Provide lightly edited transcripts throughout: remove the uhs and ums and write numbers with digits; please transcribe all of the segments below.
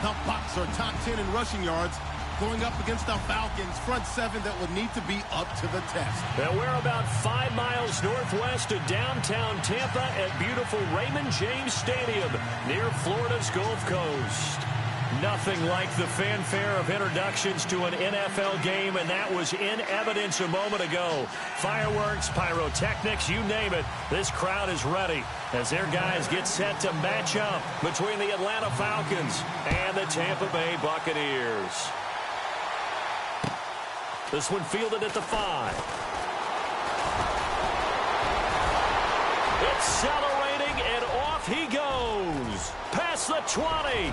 The Bucs are top 10 in rushing yards, going up against the Falcons front seven that will need to be up to the test. And we're about 5 miles northwest of downtown Tampa at beautiful Raymond James Stadium near Florida's Gulf Coast. Nothing like the fanfare of introductions to an NFL game, and that was in evidence a moment ago. Fireworks, pyrotechnics, you name it. This crowd is ready as their guys get set to match up between the Atlanta Falcons and the Tampa Bay Buccaneers. This one fielded at the 5. Accelerating, and off he goes. Past the 20.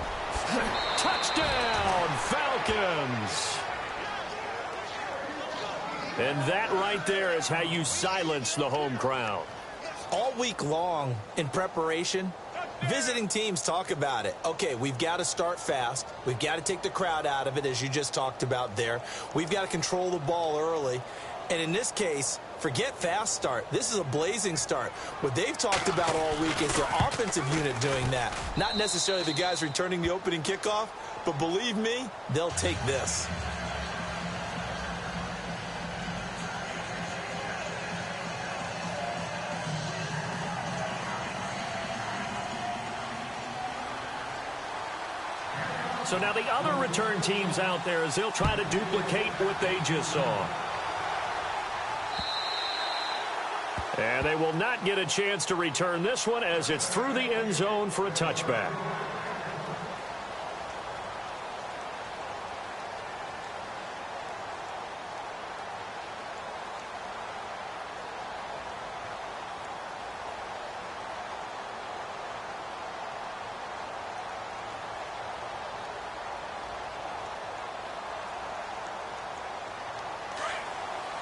Touchdown, Falcons. And that right there is how you silence the home crowd. All week long in preparation, visiting teams talk about it. Okay, we've got to start fast. We've got to take the crowd out of it, as you just talked about there. We've got to control the ball early. And in this case, forget fast start. This is a blazing start. What they've talked about all week is their offensive unit doing that. Not necessarily the guys returning the opening kickoff, but believe me, they'll take this. So now the other return teams out there as they'll try to duplicate what they just saw. And they will not get a chance to return this one as it's through the end zone for a touchback.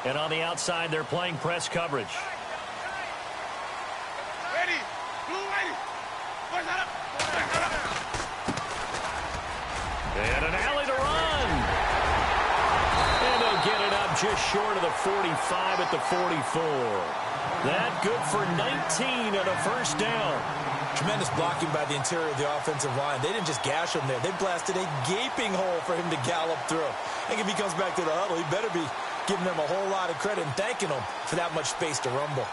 And on the outside, they're playing press coverage. And an alley to run. And they'll get it up just short of the 45 at the 44. That good for 19 and a first down. Tremendous blocking by the interior of the offensive line. They didn't just gash him there. They blasted a gaping hole for him to gallop through. I think if he comes back to the huddle, he better be giving them a whole lot of credit and thanking them for that much space to rumble.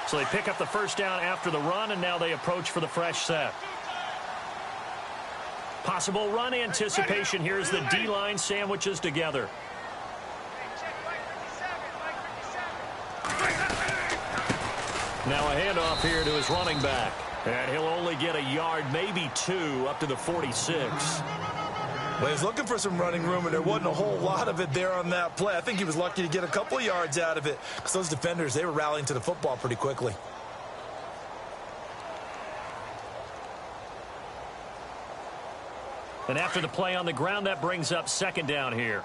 So they pick up the first down after the run, and now they approach for the fresh set. Possible run anticipation. Here's the D-line sandwiches together. Now a handoff here to his running back. And he'll only get a yard, maybe 2, up to the 46. Well, he was looking for some running room, and there wasn't a whole lot of it there on that play. I think he was lucky to get a couple of yards out of it because those defenders, they were rallying to the football pretty quickly. And after the play on the ground, that brings up second down here.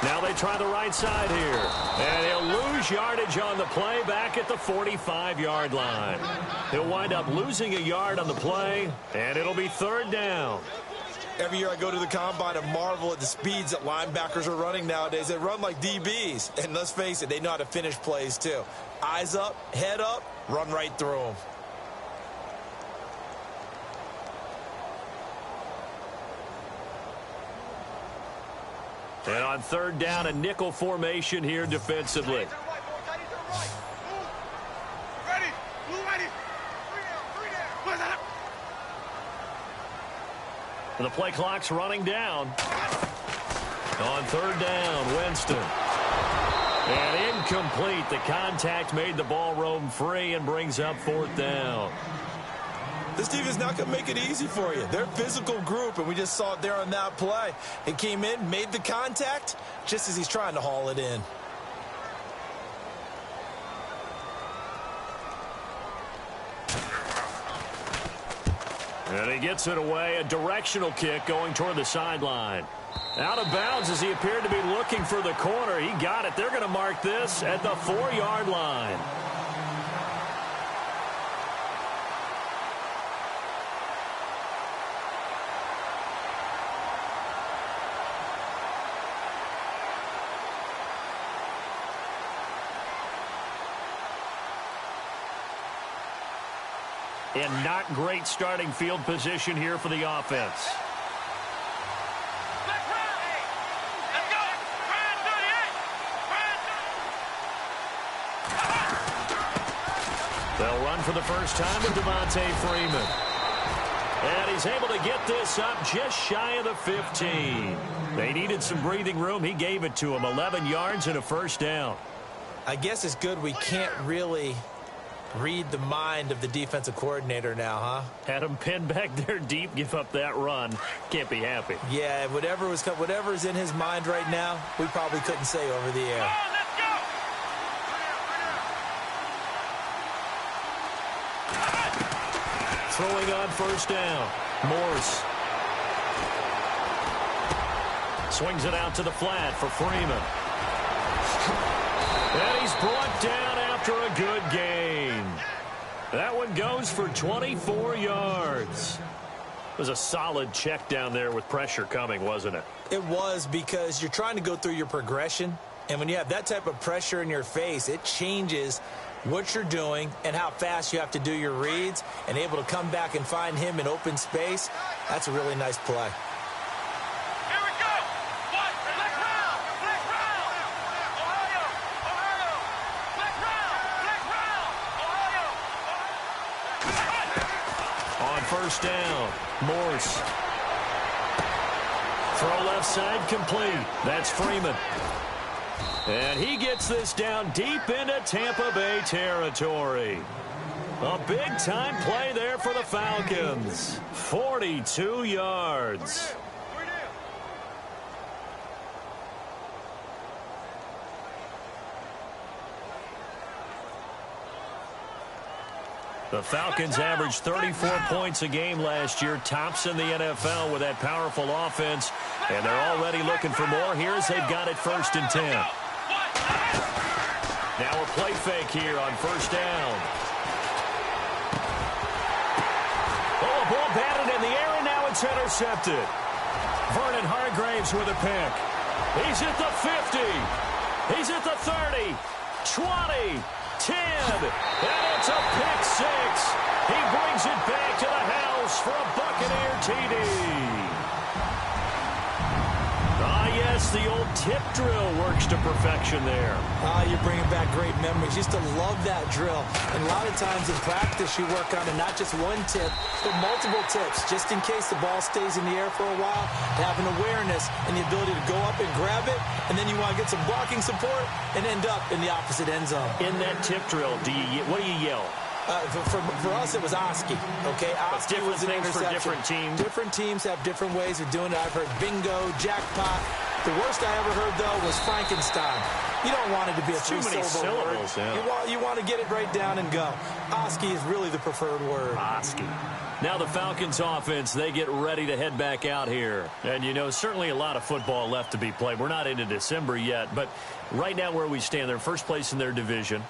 Now they try the right side here. And he'll lose yardage on the play back at the 45-yard line. He'll wind up losing a yard on the play, and it'll be third down. Every year I go to the combine and marvel at the speeds that linebackers are running nowadays. They run like DBs. And let's face it, they know how to finish plays too. Eyes up, head up, run right through them. And on third down, a nickel formation here defensively. The play clock's running down. On third down, Winston. And incomplete. The contact made the ball roam free and brings up fourth down. This team is not going to make it easy for you. They're a physical group, and we just saw it there on that play. He came in, made the contact, just as he's trying to haul it in. And he gets it away. A directional kick going toward the sideline. Out of bounds as he appeared to be looking for the corner. He got it. They're going to mark this at the 4-yard line. And not great starting field position here for the offense. They'll run for the first time with Devontae Freeman. And he's able to get this up just shy of the 15. They needed some breathing room. He gave it to him. 11 yards and a first down. I guess it's good we can't really read the mind of the defensive coordinator now, huh? Had him pinned back there deep, give up that run. Can't be happy. Yeah, whatever's in his mind right now, we probably couldn't say over the air. Throwing on first down. Morse. Swings it out to the flat for Freeman. And he's brought down after a good gain. That one goes for 24 yards. It was a solid check down there with pressure coming, wasn't it? It was, because you're trying to go through your progression. And when you have that type of pressure in your face, it changes what you're doing and how fast you have to do your reads, and able to come back and find him in open space. That's a really nice play. Here we go. What? Black round. Black round. Ohio. Ohio. Black round. Ohio. On first down, Morse. Throw left side complete. That's Freeman. And he gets this down deep into Tampa Bay territory. A big-time play there for the Falcons. 42 yards. The Falcons averaged 34 points a game last year, tops in the NFL with that powerful offense, and they're already looking for more here as they've got it 1st and 10. Now a play fake here on first down. Oh, a ball batted in the air, and now it's intercepted. Vernon Hargraves with a pick. He's at the 50. He's at the 30, 20, 10, and it's a pick six. He brings it back to the house for a Buccaneer TD. Ah, yes, the old tip drill works to perfection there. You're bringing back great memories. Used to love that drill. And a lot of times in practice, you work on it, not just one tip, but multiple tips, just in case the ball stays in the air for a while, to have an awareness and the ability to go up and grab it, and then you want to get some blocking support and end up in the opposite end zone. In that tip drill, what do you yell? For us, it was Oski. Okay, Oski was an things interception. for different teams. Different teams have different ways of doing it. I've heard bingo, jackpot. The worst I ever heard, though, was Frankenstein. You don't want it to be a three-syllable word. Yeah. You want to get it right down and go. Oski is really the preferred word. Oski. Now the Falcons offense, they get ready to head back out here. And, you know, certainly a lot of football left to be played. We're not into December yet, but right now where we stand, they're first place in their division.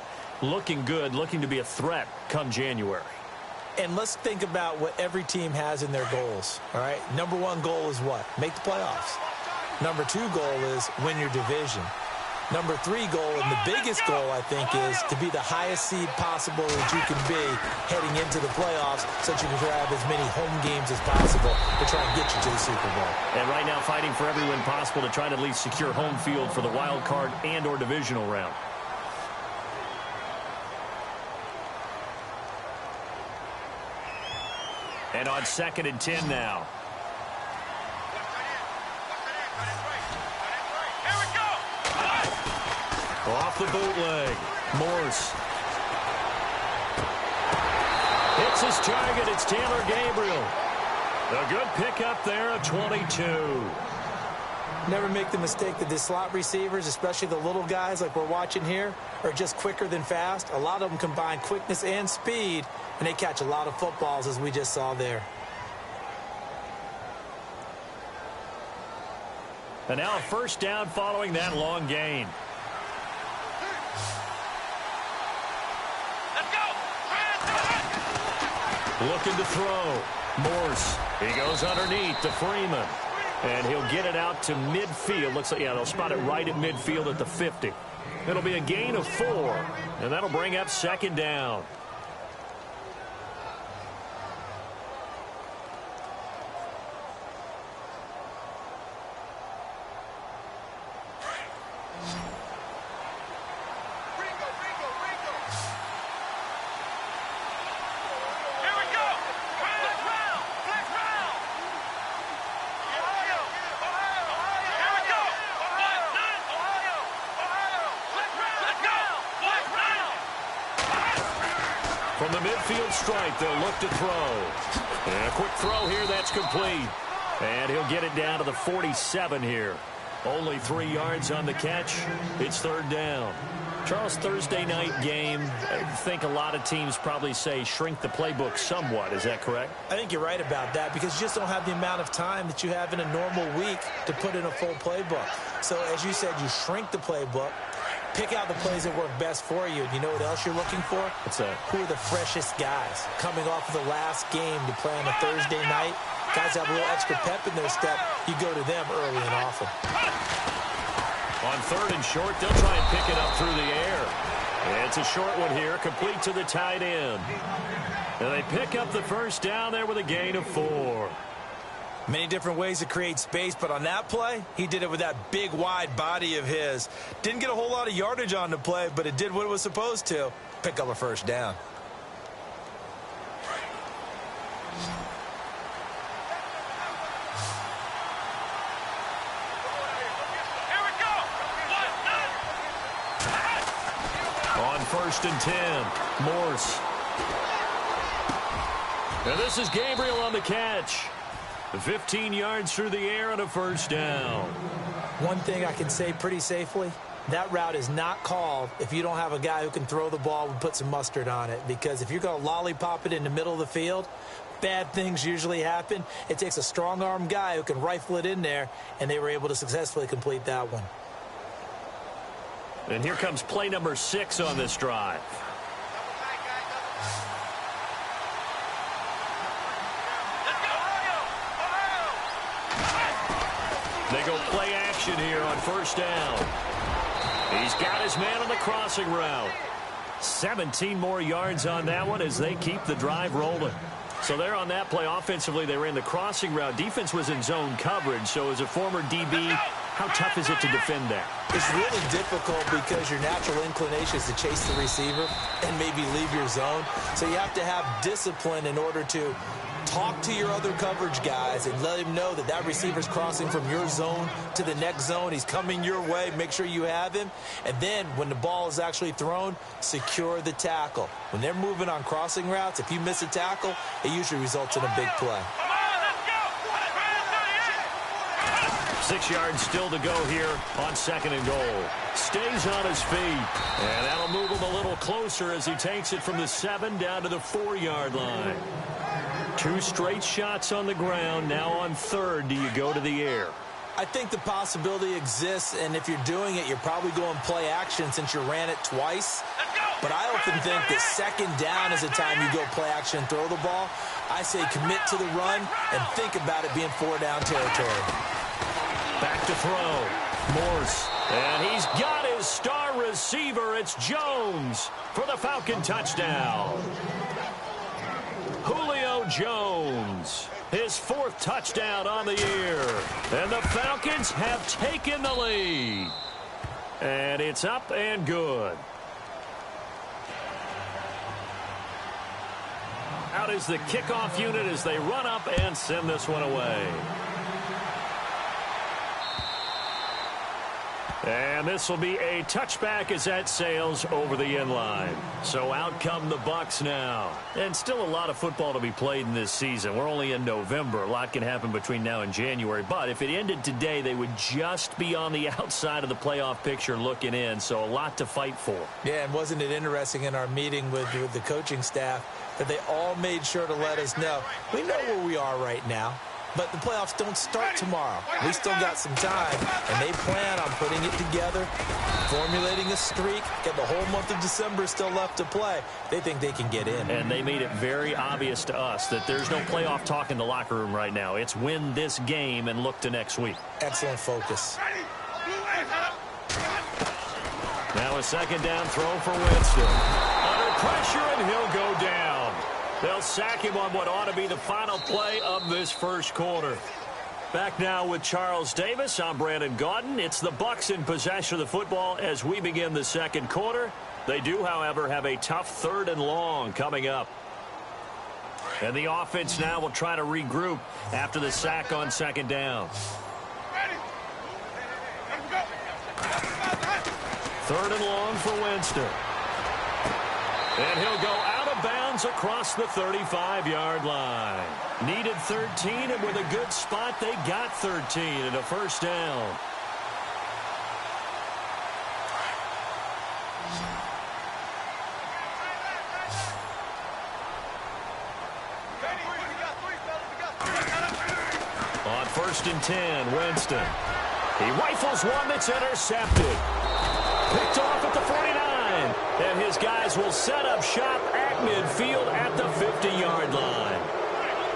Looking good, looking to be a threat come January. And let's think about what every team has in their goals, all right? Number one goal is what? Make the playoffs. Number two goal is win your division. Number three goal, and the biggest goal, I think, is to be the highest seed possible that you can be heading into the playoffs, so that you can have as many home games as possible to try and get you to the Super Bowl. And right now fighting for every win possible to try to at least secure home field for the wild card and or divisional round. And on 2nd and 10 now. Off the bootleg. Morse. Hits his target. It's Taylor Gabriel. A good pickup there at 22. Never make the mistake that the slot receivers, especially the little guys like we're watching here, are just quicker than fast. A lot of them combine quickness and speed, and they catch a lot of footballs, as we just saw there. And now a first down following that long gain. Let's go. Looking to throw. Morse. He goes underneath to Freeman. And he'll get it out to midfield. Looks like, yeah, they'll spot it right at midfield at the 50. It'll be a gain of 4. And that'll bring up 2nd down. From the midfield stripe, they'll look to throw. And a quick throw here, that's complete. And he'll get it down to the 47 here. Only 3 yards on the catch. It's third down. Charles, Thursday night game, I think a lot of teams probably say shrink the playbook somewhat. Is that correct? I think you're right about that because you just don't have the amount of time that you have in a normal week to put in a full playbook. So, as you said, you shrink the playbook, pick out the plays that work best for you. And you know what else you're looking for? What's that? Who are the freshest guys coming off of the last game to play on a Thursday night? Guys have a little extra pep in their step. You go to them early and often. On third and short, they'll try and pick it up through the air. It's a short one here, complete to the tight end. And they pick up the first down there with a gain of 4. Many different ways to create space, but on that play, he did it with that big, wide body of his. Didn't get a whole lot of yardage on the play, but it did what it was supposed to. Pick up a first down. First and 10. Morse. And this is Gabriel on the catch. 15 yards through the air and a first down. One thing I can say pretty safely, that route is not called if you don't have a guy who can throw the ball and put some mustard on it. Because if you're going to lollipop it in the middle of the field, bad things usually happen. It takes a strong-arm guy who can rifle it in there, and they were able to successfully complete that one. And here comes play number 6 on this drive. They go play action here on first down. He's got his man on the crossing route. 17 more yards on that one as they keep the drive rolling. So they're on that play offensively. They ran the crossing route. Defense was in zone coverage. So as a former DB, how tough is it to defend that? It's really difficult because your natural inclination is to chase the receiver and maybe leave your zone. So you have to have discipline in order to talk to your other coverage guys and let him know that that receiver's crossing from your zone to the next zone. He's coming your way. Make sure you have him. And then when the ball is actually thrown, secure the tackle. When they're moving on crossing routes, if you miss a tackle, it usually results in a big play. 6 yards still to go here on second and goal. Stays on his feet. And that'll move him a little closer as he takes it from the 7 down to the 4-yard line. 2 straight shots on the ground. Now on third, do you go to the air? I think the possibility exists, and if you're doing it, you're probably going play action since you ran it twice. But I often think that second down is the time you go play action and throw the ball. I say commit to the run and think about it being 4-down territory. Back to throw. Morse. And he's got his star receiver. It's Jones for the Falcon touchdown. Julio Jones, his 4th touchdown on the year. And the Falcons have taken the lead. And it's up and good. Out is the kickoff unit as they run up and send this one away. And this will be a touchback as that sails over the end line. So out come the Bucs now. And still a lot of football to be played in this season. We're only in November. A lot can happen between now and January. But if it ended today, they would just be on the outside of the playoff picture looking in. So a lot to fight for. Yeah, and wasn't it interesting in our meeting with the coaching staff that they all made sure to let us know, we know where we are right now. But the playoffs don't start tomorrow. We still got some time, and they plan on putting it together, formulating a streak, get the whole month of December still left to play. They think they can get in. And they made it very obvious to us that there's no playoff talk in the locker room right now. It's win this game and look to next week. Excellent focus. Now a second down throw for Winston. Under pressure, and he'll go down. They'll sack him on what ought to be the final play of this first quarter. Back now with Charles Davis. I'm Brandon Gaudin. It's the Bucs in possession of the football as we begin the second quarter. They do, however, have a tough 3rd and long coming up. And the offense now will try to regroup after the sack on second down. 3rd and long for Winston. And he'll go out of bounds across the 35-yard line. Needed 13, and with a good spot, they got 13 and a first down. On 1st and 10, Winston. He rifles one that's intercepted. Picked off at the 49. And his guys will set up shop at midfield at the 50-yard line.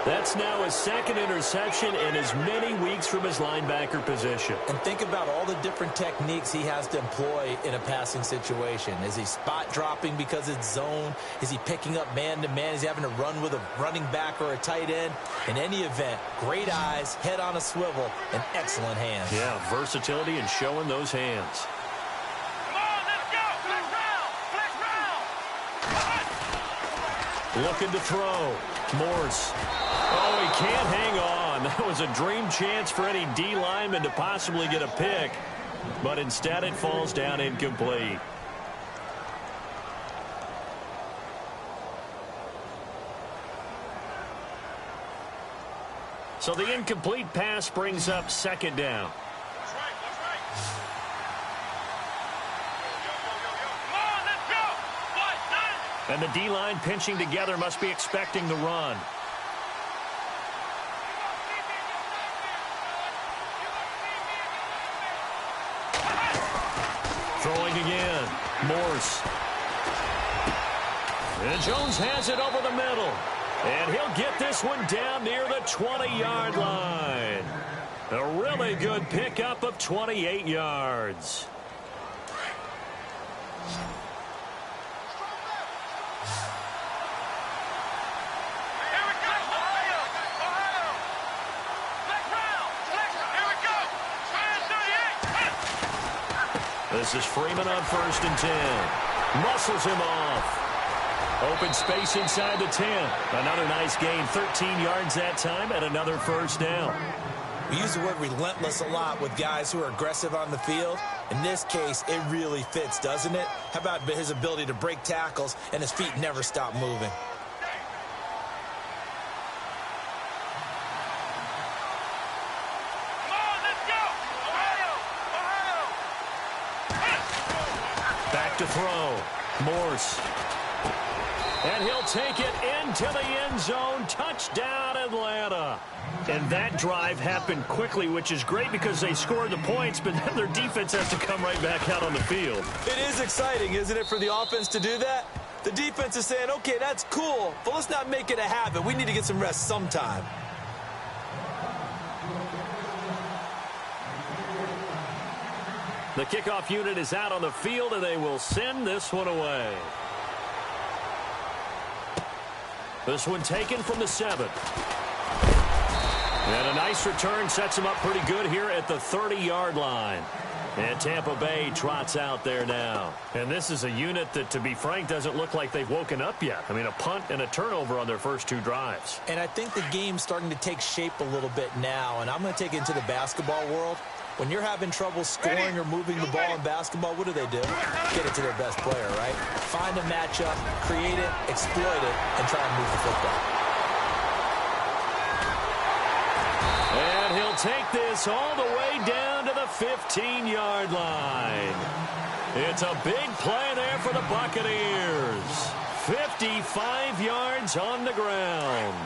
That's now his second interception in as many weeks from his linebacker position. And think about all the different techniques he has to employ in a passing situation. Is he spot dropping because it's zone? Is he picking up man-to-man? Is he having to run with a running back or a tight end? In any event, great eyes, head on a swivel, and excellent hands. Yeah, versatility and showing those hands. Come on, let's go. Flex round. Looking to throw. Morse. Oh, he can't hang on. That was a dream chance for any D lineman to possibly get a pick. But instead it falls down incomplete. So the incomplete pass brings up second down. That's right. Come on, let's go. And the D-line pinching together must be expecting the run. Throwing again. Morse. And Jones has it over the middle. And he'll get this one down near the 20-yard line. A really good pickup of 28 yards. This is Freeman on 1st and 10. Muscles him off. Open space inside the 10. Another nice gain. 13 yards that time and another first down. We use the word relentless a lot with guys who are aggressive on the field. In this case, it really fits, doesn't it? How about his ability to break tackles and his feet never stop moving? Back to throw. Morse. And he'll take it into the end zone. Touchdown, Atlanta. And that drive happened quickly, which is great because they scored the points, but then their defense has to come right back out on the field. It is exciting, isn't it, for the offense to do that? The defense is saying, okay, that's cool, but let's not make it a habit. We need to get some rest sometime. The kickoff unit is out on the field, and they will send this one away. This one taken from the 7. And a nice return sets him up pretty good here at the 30-yard line. And Tampa Bay trots out there now. And this is a unit that, to be frank, doesn't look like they've woken up yet. I mean, a punt and a turnover on their first 2 drives. And I think the game's starting to take shape a little bit now, and I'm going to take it into the basketball world. When you're having trouble scoring or moving the ball in basketball, what do? Get it to their best player, right? Find a matchup, create it, exploit it, and try and move the football. And he'll take this all the way down to the 15-yard line. It's a big play there for the Buccaneers. 55 yards on the ground.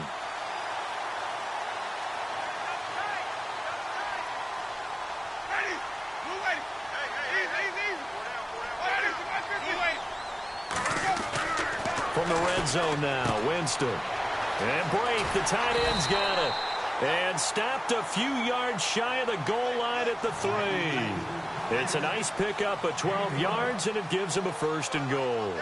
From the red zone now, Winston. And Brake, the tight end's got it. And stopped a few yards shy of the goal line at the 3. It's a nice pickup of 12 yards, and it gives him a 1st and goal.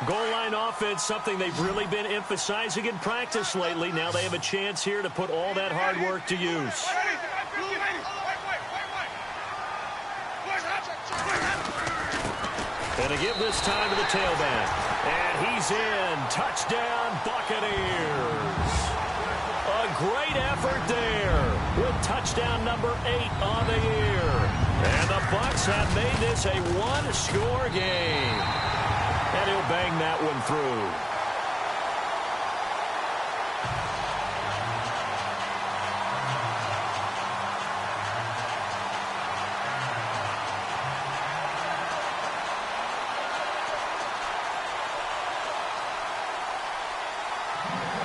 Goal line offense, something they've really been emphasizing in practice lately. Now they have a chance here to put all that hard work to use. And a give this time to the tailback. And he's in. Touchdown, Buccaneers. A great effort there with touchdown number 8 on the year. And the Bucs have made this a one-score game. And he'll bang that one through.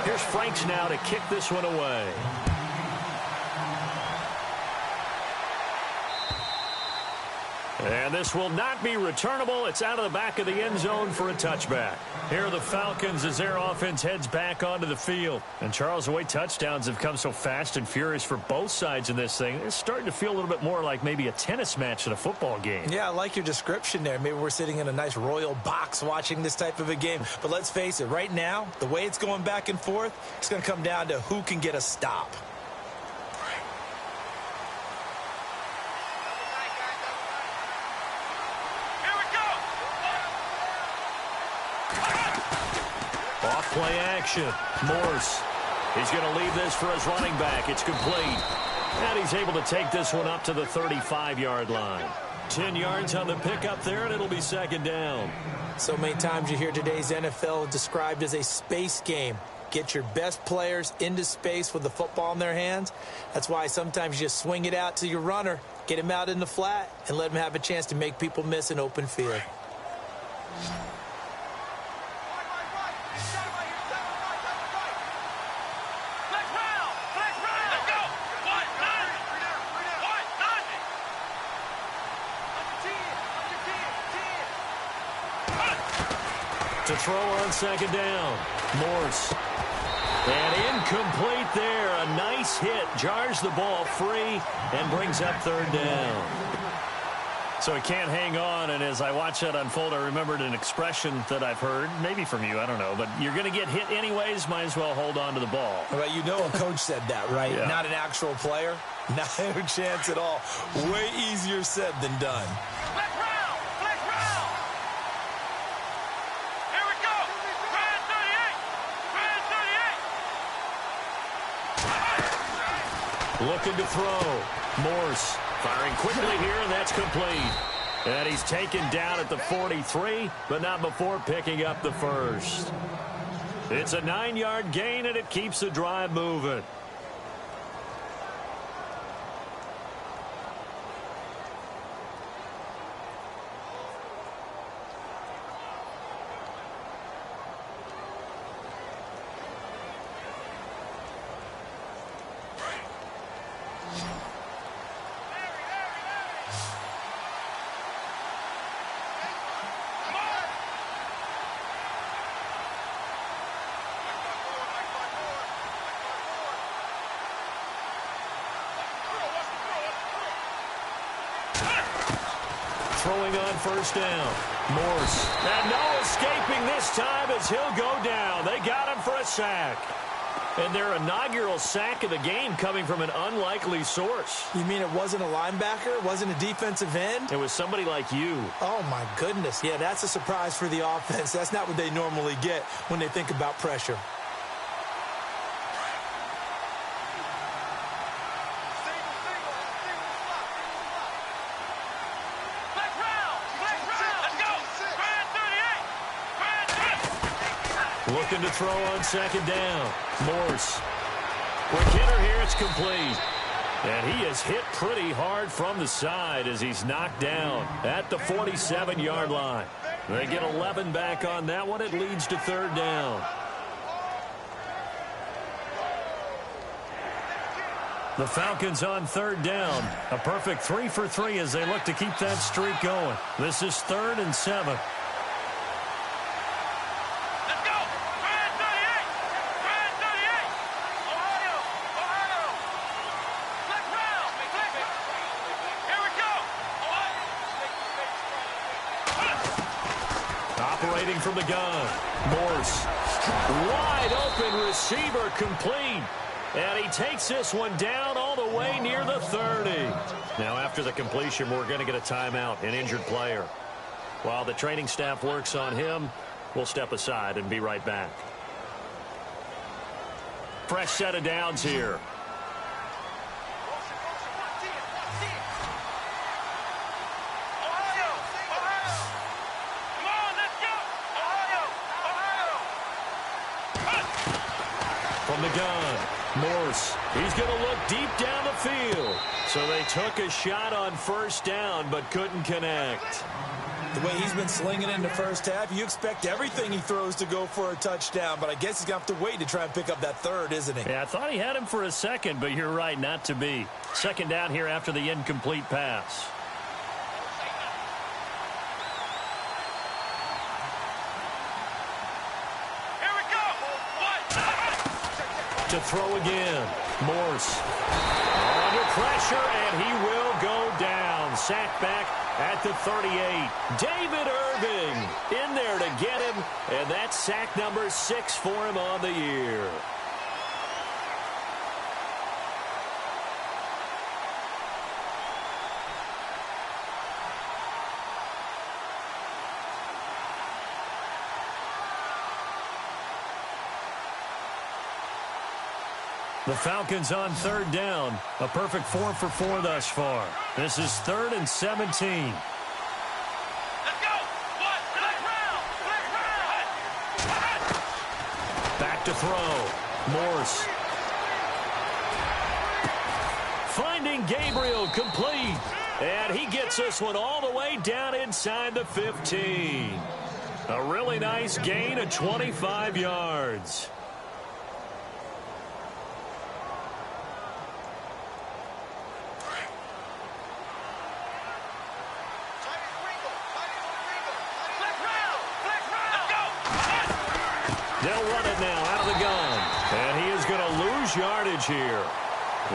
Here's Franks now to kick this one away. And this will not be returnable. It's out of the back of the end zone for a touchback. Here are the Falcons as their offense heads back onto the field. And Charles, the way touchdowns have come so fast and furious for both sides in this thing, it's starting to feel a little bit more like maybe a tennis match than a football game. Yeah, I like your description there. Maybe we're sitting in a nice royal box watching this type of a game. But let's face it, right now, the way it's going back and forth, it's going to come down to who can get a stop. Play action. Morse. He's going to leave this for his running back. It's complete. And he's able to take this one up to the 35-yard line. 10 yards on the pickup there, and it'll be second down. So many times you hear today's NFL described as a space game. Get your best players into space with the football in their hands. That's why sometimes you just swing it out to your runner, get him out in the flat, and let him have a chance to make people miss an open field. To throw on second down. Morse. And incomplete there. A nice hit. Jars the ball free and brings up third down. So he can't hang on, and as I watch that unfold, I remembered an expression that I've heard, maybe from you, I don't know, but you're going to get hit anyways, might as well hold on to the ball. Well, you know a coach said that, right? Yeah. Not an actual player. Not a chance at all. Way easier said than done. Looking to throw. Morse firing quickly here, and that's complete. And he's taken down at the 43, but not before picking up the first. It's a 9-yard gain, and it keeps the drive moving. Throwing on first down. Morse. And no escaping this time as he'll go down. They got him for a sack. And their inaugural sack of the game coming from an unlikely source. You mean it wasn't a linebacker? It wasn't a defensive end? It was somebody like you. Oh, my goodness. Yeah, that's a surprise for the offense. That's not what they normally get when they think about pressure. Looking to throw on second down. Morse. Quick hitter here. It's complete. And he is hit pretty hard from the side as he's knocked down at the 47-yard line. They get 11 back on that one. It leads to third down. The Falcons on third down. A perfect 3 for 3 as they look to keep that streak going. This is 3rd and 7. Operating from the gun. Morse. Wide open receiver complete. And he takes this one down all the way near the 30. Now after the completion, we're going to get a timeout, an injured player. While the training staff works on him, we'll step aside and be right back. Fresh set of downs here. from the gun. Morse, he's going to look deep down the field. So they took a shot on first down but couldn't connect. The way he's been slinging in the first half, you expect everything he throws to go for a touchdown, but I guess he's going to have to wait to try and pick up that third, isn't he? Yeah, I thought he had him for a second, but you're right, not to be. Second down here after the incomplete pass. Here we go. To throw again. Morse under pressure, and he will go down. Sacked back at the 38. David Irving in there to get him, and that's sack number 6 for him on the year. The Falcons on third down. A perfect 4 for 4 thus far. This is 3rd and 17. Let's go. What? Back to throw. Morse. Finding Gabriel complete. And he gets this one all the way down inside the 15. A really nice gain of 25 yards. They'll run it now out of the gun. And he is going to lose yardage here.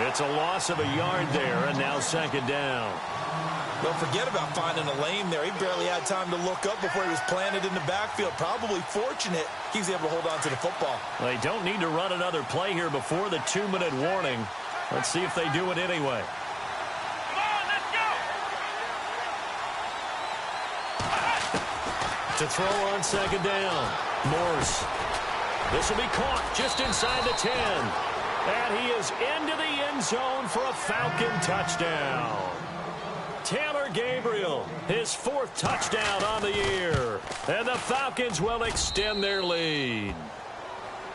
It's a loss of a yard there, and now second down. Don't forget about finding a lane there. He barely had time to look up before he was planted in the backfield. Probably fortunate he was able to hold on to the football. They don't need to run another play here before the 2-minute warning. Let's see if they do it anyway. Come on, let's go. To throw on second down. Morse. This will be caught just inside the 10. And he is into the end zone for a Falcon touchdown. Taylor Gabriel, his 4th touchdown on the year. And the Falcons will extend their lead.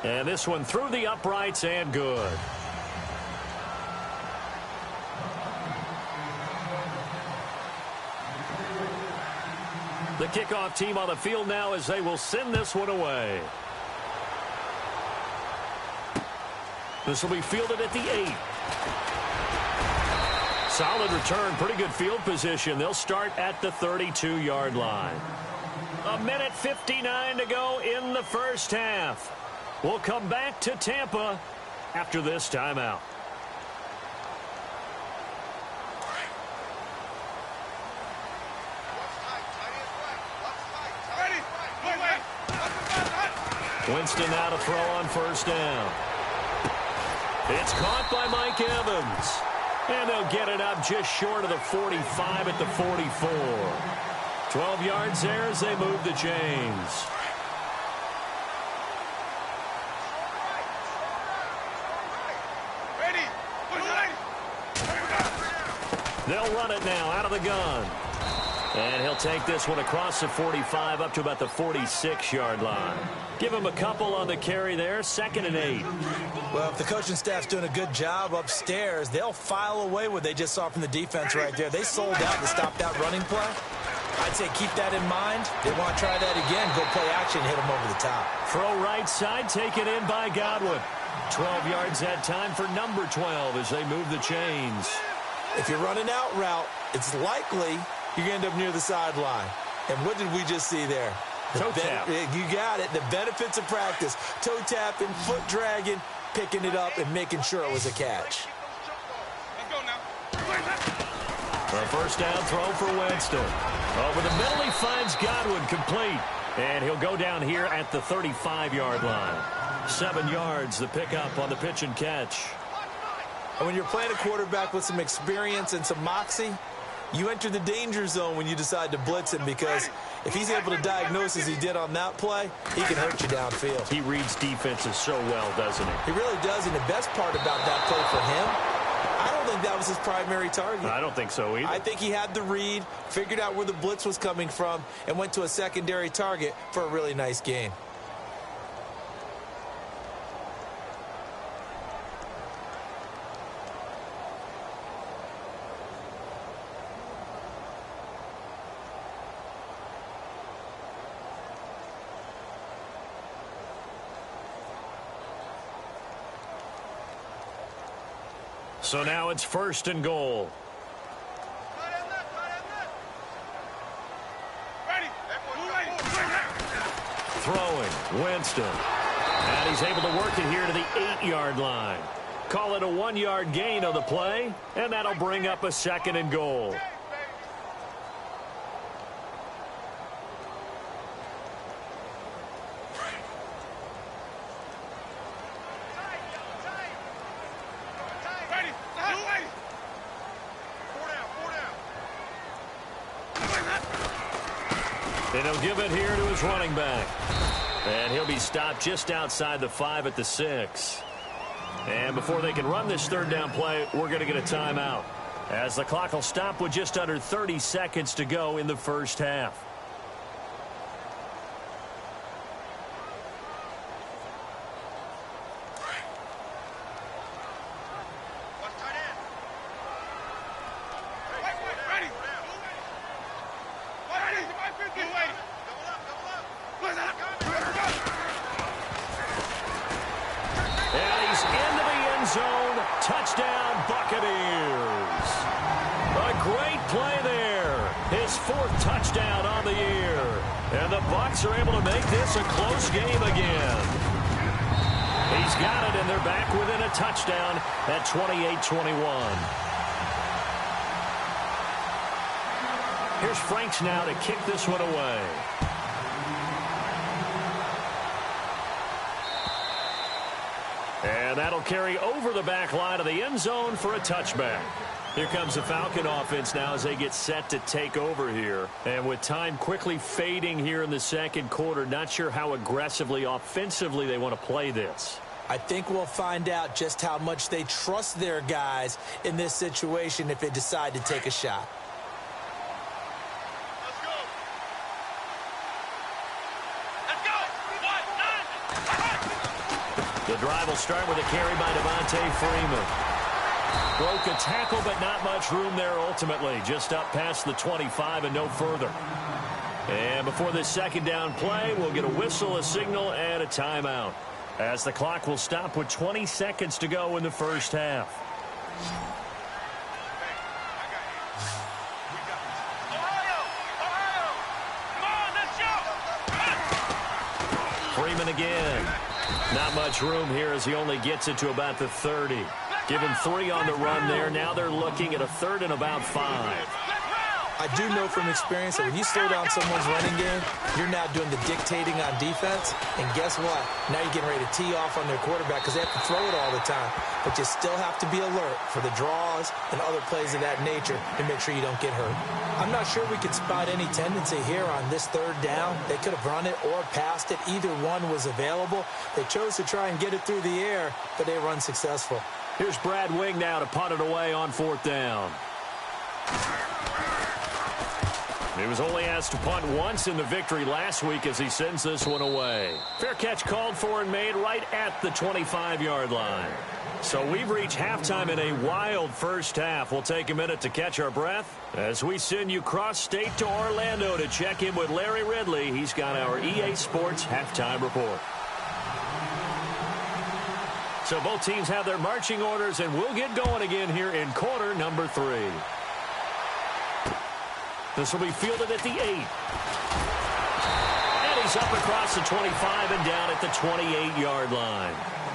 And this one through the uprights and good. The kickoff team on the field now as they will send this one away. This will be fielded at the 8. Solid return, pretty good field position. They'll start at the 32-yard line. 1:59 to go in the first half. We'll come back to Tampa after this timeout. Winston now to throw on first down. It's caught by Mike Evans. And they'll get it up just short of the 45 at the 44. 12 yards there as they move the chains. They'll run it now out of the gun. And he'll take this one across the 45 up to about the 46-yard line. Give him a couple on the carry there. 2nd and 8. Well, if the coaching staff's doing a good job upstairs, they'll file away what they just saw from the defense right there. They sold out to stop that running play. I'd say keep that in mind. They want to try that again. Go play action, hit them over the top. Throw right side, taken in by Godwin. 12 yards that time for number 12 as they move the chains. If you're running out route, it's likely you're going to end up near the sideline. And what did we just see there? Toe tap. You got it. The benefits of practice. Toe tapping, foot dragging, picking it up, and making sure it was a catch. Let's go now. A first down throw for Winston. Over the middle, he finds Godwin complete. And he'll go down here at the 35-yard line. 7 yards, the pickup on the pitch and catch. And when you're playing a quarterback with some experience and some moxie, you enter the danger zone when you decide to blitz him, because if he's able to diagnose as he did on that play, he can hurt you downfield. He reads defenses so well, doesn't he? He really does, and the best part about that play for him, I don't think that was his primary target. I don't think so either. I think he had the read, figured out where the blitz was coming from, and went to a secondary target for a really nice gain. So now it's 1st and goal. Throwing, Winston. And he's able to work it here to the 8-yard line. Call it a 1-yard gain on the play, and that'll bring up a 2nd and goal. And he'll give it here to his running back. And he'll be stopped just outside the 5 at the 6. And before they can run this 3rd down play, we're going to get a timeout, as the clock will stop with just under 30 seconds to go in the 1st half. Touchdown, Buccaneers. A great play there. His 4th touchdown on the year. And the Bucs are able to make this a close game again. He's got it, and they're back within a touchdown at 28-21. Here's Franks now to kick this one away. And that'll carry over the back line of the end zone for a touchback. Here comes the Falcon offense now as they get set to take over here. And with time quickly fading here in the 2nd quarter, not sure how aggressively, offensively they want to play this. I think we'll find out just how much they trust their guys in this situation if they decide to take a shot. The drive will start with a carry by Devontae Freeman. Broke a tackle, but not much room there ultimately. Just up past the 25 and no further. And before this 2nd down play, we'll get a whistle, a signal, and a timeout, as the clock will stop with 20 seconds to go in the 1st half. Freeman again. Not much room here as he only gets it to about the 30. Give him 3 on the run there. Now they're looking at a 3rd and about 5. I do know from experience that when you slow down someone's running game, you're now doing the dictating on defense. And guess what? Now you're getting ready to tee off on their quarterback because they have to throw it all the time. But you still have to be alert for the draws and other plays of that nature to make sure you don't get hurt. I'm not sure we could spot any tendency here on this 3rd down. They could have run it or passed it. Either one was available. They chose to try and get it through the air, but they were unsuccessful. Here's Brad Wing now to punt it away on 4th down. He was only asked to punt once in the victory last week as he sends this one away. Fair catch called for and made right at the 25-yard line. So we've reached halftime in a wild 1st half. We'll take a minute to catch our breath as we send you cross-state to Orlando to check in with Larry Ridley. He's got our EA Sports halftime report. So both teams have their marching orders, and we'll get going again here in quarter number 3. This will be fielded at the 8. And he's up across the 25 and down at the 28-yard line.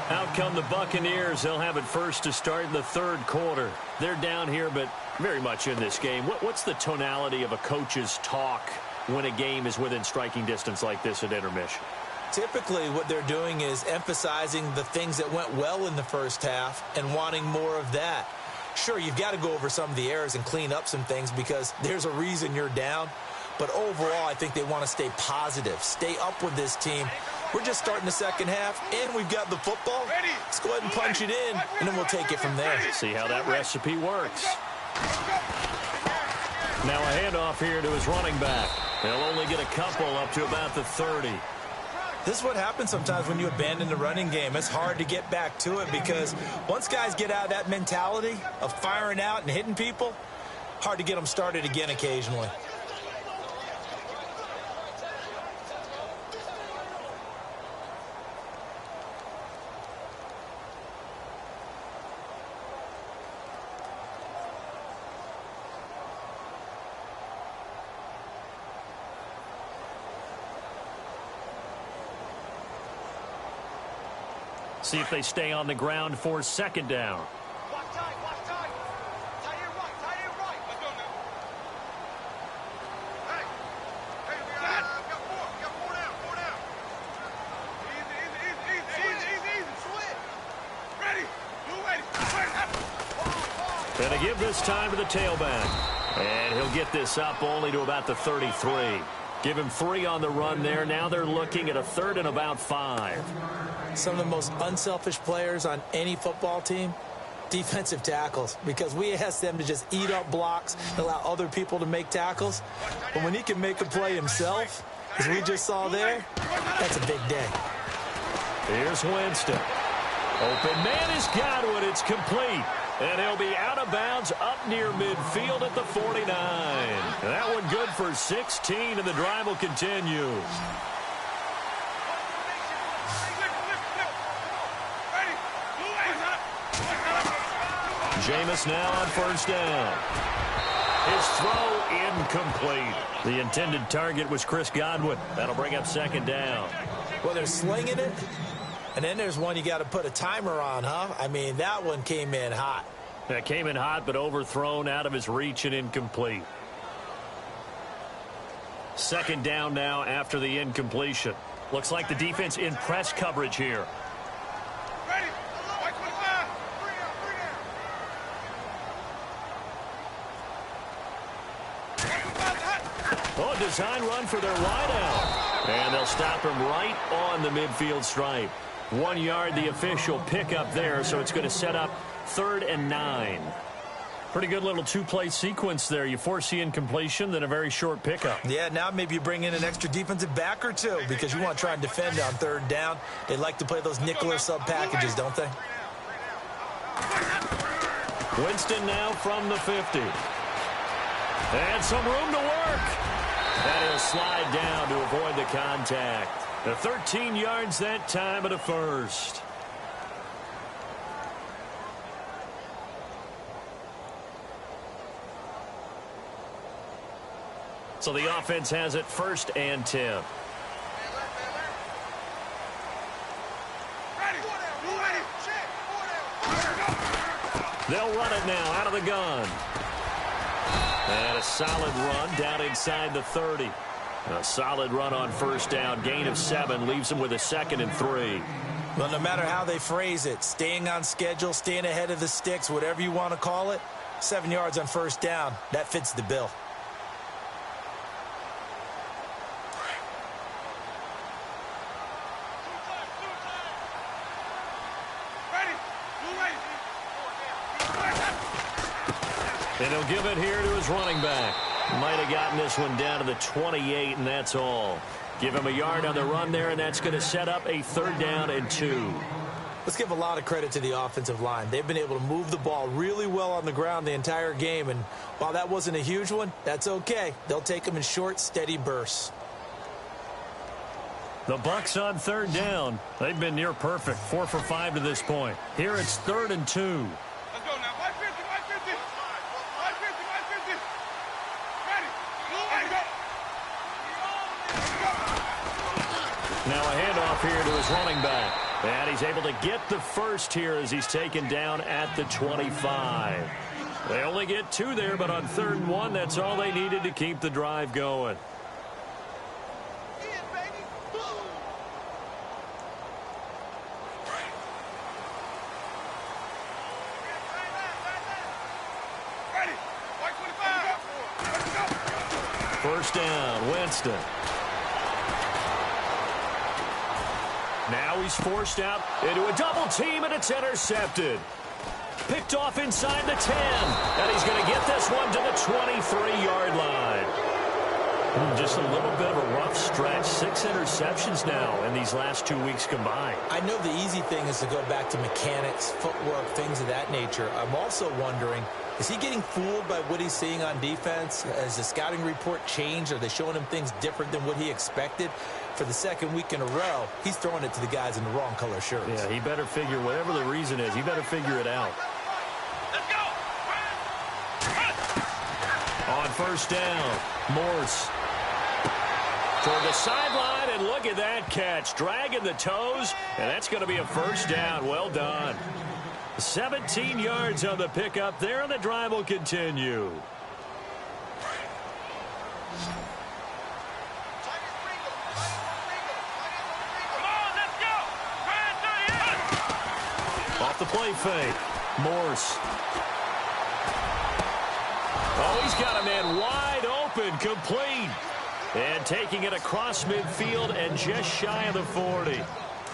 Out come the Buccaneers. They'll have it first to start in the 3rd quarter. They're down here, but very much in this game. What's the tonality of a coach's talk when a game is within striking distance like this at intermission? Typically, what they're doing is emphasizing the things that went well in the 1st half and wanting more of that. Sure, you've got to go over some of the errors and clean up some things because there's a reason you're down. But overall, I think they want to stay positive, stay up with this team. We're just starting the 2nd half, and we've got the football. Let's go ahead and punch it in, and then we'll take it from there. See how that recipe works. Now a handoff here to his running back. They'll only get a couple up to about the 30. This is what happens sometimes when you abandon the running game. It's hard to get back to it because once guys get out of that mentality of firing out and hitting people, hard to get them started again occasionally. See if they stay on the ground for second down. Watch tight, watch tight. Tight end right, tight end right. Let's go now. Hey, we got four down. Easy. Switch. Ready. Blue ready. Going to give this time to the tailback. And he'll get this up only to about the 33. Give him 3 on the run there. Now they're looking at a 3rd and about 5. Some of the most unselfish players on any football team, defensive tackles, because we ask them to just eat up blocks and allow other people to make tackles. But when he can make a play himself, as we just saw there, that's a big day. Here's Winston. Open man is Godwin. It's complete. And he'll be out of bounds up near midfield at the 49. That one good for 16, and the drive will continue. Jameis now on first down. His throw incomplete. The intended target was Chris Godwin. That'll bring up second down. Well, they're slinging it. And then there's one you got to put a timer on, huh? I mean, that one came in hot. That came in hot, but overthrown, out of his reach and incomplete. Second down now after the incompletion. Looks like the defense in press coverage here. Ready. White 25. Oh, design run for their wideout. And they'll stop him right on the midfield stripe. 1 yard, the official pickup there, so it's going to set up 3rd and 9. Pretty good little 2-play sequence there. You force the incompletion, then a very short pickup. Yeah, now maybe you bring in an extra defensive back or two because you want to try and defend on 3rd down. They like to play those nickel or sub packages, don't they? Winston now from the 50. And some room to work. And he'll slide down to avoid the contact. The 13 yards that time at a first. So the offense has it 1st and 10. They'll run it now out of the gun. And a solid run down inside the 30. A solid run on first down. Gain of 7 leaves them with a 2nd and 3. Well, no matter how they phrase it, staying on schedule, staying ahead of the sticks, whatever you want to call it, 7 yards on first down, that fits the bill. And he'll give it here to his running back. Might have gotten this one down to the 28, and that's all. Give him a yard on the run there, and that's going to set up a 3rd down and 2. Let's give a lot of credit to the offensive line. They've been able to move the ball really well on the ground the entire game, and while that wasn't a huge one, that's okay. They'll take them in short, steady bursts. The Bucs on 3rd down. They've been near perfect, 4 for 5 to this point. Here it's 3rd and 2. Let's go now. 150. Ready. Now a handoff here to his running back. And he's able to get the first here as he's taken down at the 25. They only get 2 there, but on 3rd and 1, that's all they needed to keep the drive going. First down, Winston. Now he's forced out into a double team, and it's intercepted. Picked off inside the 10, and he's going to get this one to the 23-yard line. Just a little bit of a rough stretch. 6 interceptions now in these last 2 weeks combined. I know the easy thing is to go back to mechanics, footwork, things of that nature. I'm also wondering, is he getting fooled by what he's seeing on defense? Has the scouting report changed? Are they showing him things different than what he expected? For the 2nd week in a row, he's throwing it to the guys in the wrong color shirts. Yeah, he better figure, whatever the reason is, he better figure it out. Let's go. On first down, Morse toward the sideline, and look at that catch. Dragging the toes, and that's going to be a first down. Well done. 17 yards on the pickup there, and the drive will continue. Off the play fake. Morse. Oh, he's got a man wide open, complete. And taking it across midfield and just shy of the 40.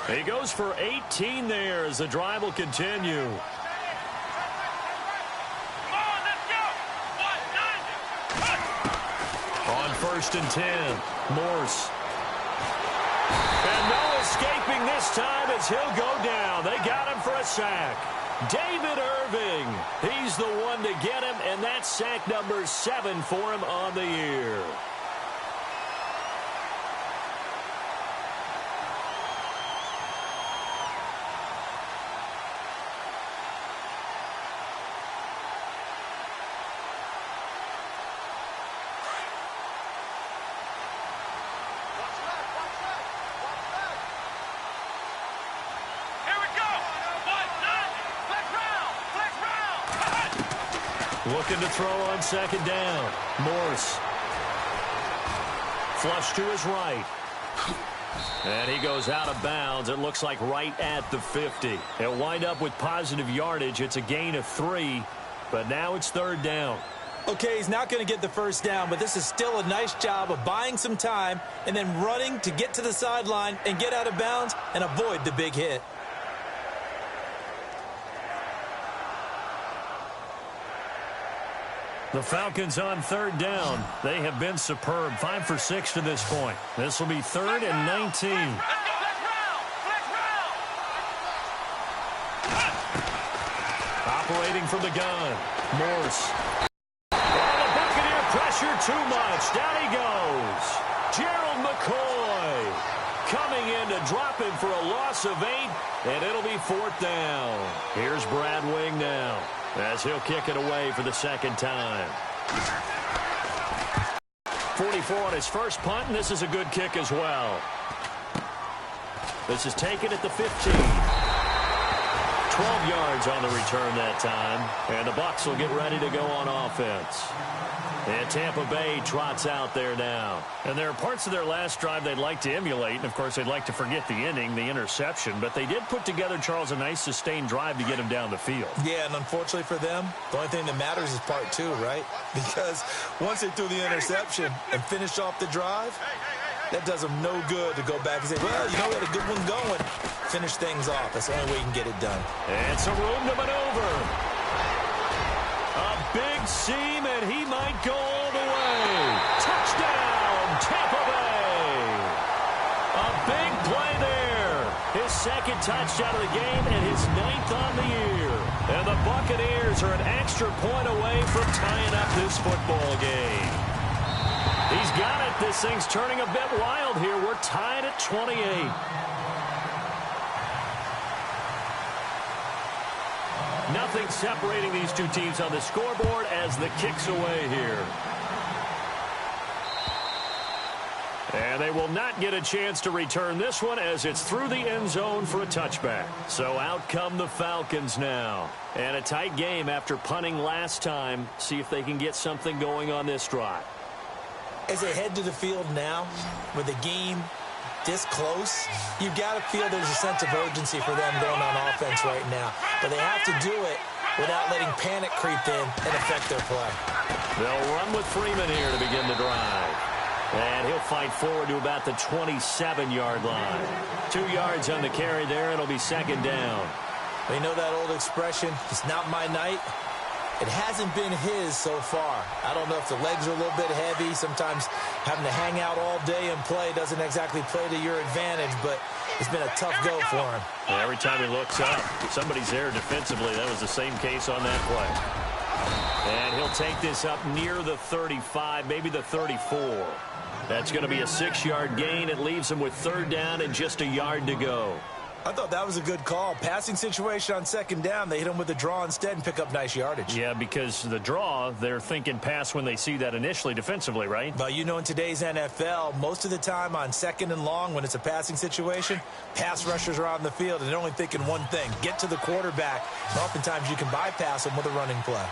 He goes for 18 there as the drive will continue. On 1st and 10, Morse. And no escaping this time as he'll go down. They got him for a sack. David Irving, he's the one to get him, and that's sack number 7 for him on the year. Looking to throw on 2nd down. Morse. Flush to his right. And he goes out of bounds. It looks like right at the 50. He'll wind up with positive yardage. It's a gain of 3, but now it's 3rd down. Okay, he's not going to get the first down, but this is still a nice job of buying some time and then running to get to the sideline and get out of bounds and avoid the big hit. The Falcons on 3rd down. They have been superb. 5 for 6 to this point. This will be 3rd and 19. Operating from the gun. Morse. Oh, the Buccaneer pressure too much. Down he goes. Gerald McCoy coming in to drop him for a loss of 8, and it'll be 4th down. Here's Brad Wing now, as he'll kick it away for the 2nd time. 44 on his first punt, and this is a good kick as well. This is taken at the 15. 12 yards on the return that time, and the Bucs will get ready to go on offense. And Tampa Bay trots out there now. And there are parts of their last drive they'd like to emulate. And, of course, they'd like to forget the inning, the interception. But they did put together, Charles, a nice sustained drive to get him down the field. Yeah, and unfortunately for them, the only thing that matters is part 2, right? Because once they threw the interception and finished off the drive, that does them no good to go back and say, well, you know, we had a good one going. Finish things off. That's the only way you can get it done. And some room to maneuver. A big seam, and he might go all the way. Touchdown, Tampa Bay. A big play there. His 2nd touchdown of the game and his 9th on the year. And the Buccaneers are an extra point away from tying up this football game. He's got it. This thing's turning a bit wild here. We're tied at 28. Nothing separating these two teams on the scoreboard as the kick's away here. And they will not get a chance to return this one as it's through the end zone for a touchback. So out come the Falcons now. And a tight game after punting last time. See if they can get something going on this drive. As they head to the field now, with the game this close, you've got to feel there's a sense of urgency for them going on offense right now. But they have to do it without letting panic creep in and affect their play. They'll run with Freeman here to begin the drive. And he'll fight forward to about the 27-yard line. 2 yards on the carry there. It'll be 2nd down. They know that old expression, it's not my night. It hasn't been his so far. I don't know if the legs are a little bit heavy. Sometimes having to hang out all day and play doesn't exactly play to your advantage, but it's been a tough go for him. Yeah, every time he looks up, somebody's there defensively. That was the same case on that play. And he'll take this up near the 35, maybe the 34. That's going to be a 6-yard gain. It leaves him with 3rd down and just a yard to go. I thought that was a good call. Passing situation on second down, they hit him with a draw instead and pick up nice yardage. Yeah, because the draw, they're thinking pass when they see that initially defensively, right? But you know, in today's NFL, most of the time on second and long when it's a passing situation, pass rushers are on the field and they're only thinking one thing, get to the quarterback. And oftentimes you can bypass them with a running play.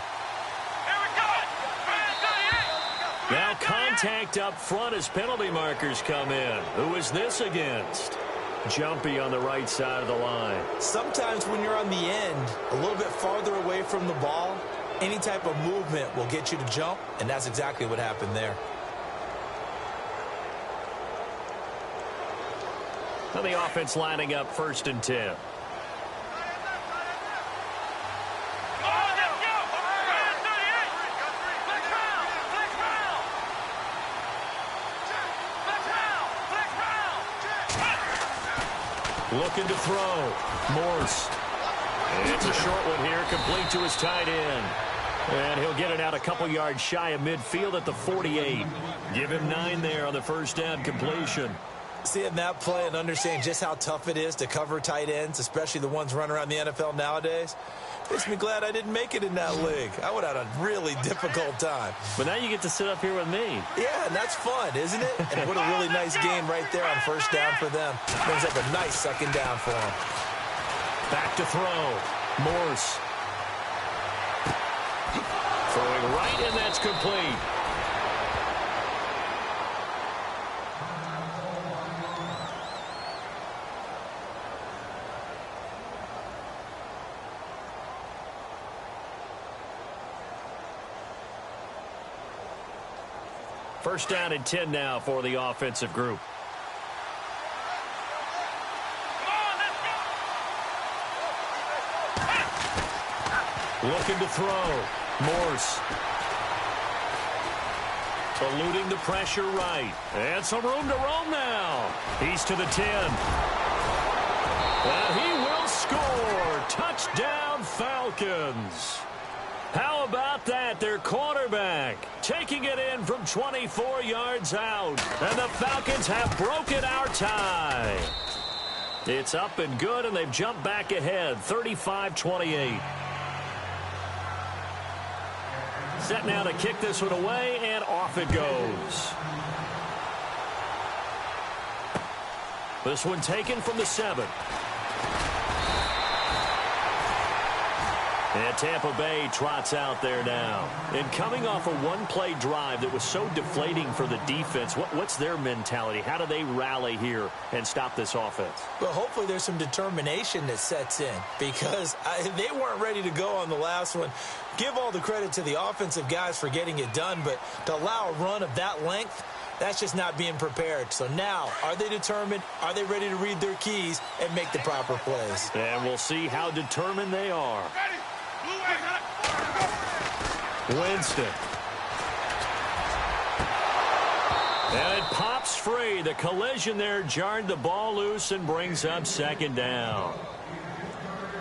Now contact up front as penalty markers come in. Who is this against? Jumpy on the right side of the line. Sometimes when you're on the end, a little bit farther away from the ball, any type of movement will get you to jump, and that's exactly what happened there. Now the offense lining up 1st and 10. Looking to throw. Morse. It's a short one here, complete to his tight end. And he'll get it out a couple yards shy of midfield at the 48. Give him 9 there on the first down completion. Seeing that play and understanding just how tough it is to cover tight ends, especially the ones running around the NFL nowadays, makes me glad I didn't make it in that league. I would have had a really difficult time. But now you get to sit up here with me. Yeah, and that's fun, isn't it? And what a really nice game right there on first down for them. Brings up a nice second down for them. Back to throw. Morse. Throwing right, and that's complete. First down and 10 now for the offensive group. Looking to throw. Morse. Eluding the pressure right. And some room to roam now. He's to the 10. And he will score. Touchdown, Falcons. How about that? Their quarterback taking it in from 24 yards out. And the Falcons have broken our tie. It's up and good, and they've jumped back ahead, 35-28. Set now to kick this one away, and off it goes. This one taken from the 7. And Tampa Bay trots out there now. And coming off a one-play drive that was so deflating for the defense, what's their mentality? How do they rally here and stop this offense? Well, hopefully there's some determination that sets in because they weren't ready to go on the last one. Give all the credit to the offensive guys for getting it done, but to allow a run of that length, that's just not being prepared. So now, are they determined? Are they ready to read their keys and make the proper plays? And we'll see how determined they are. Winston. And it pops free. The collision there jarred the ball loose and brings up second down.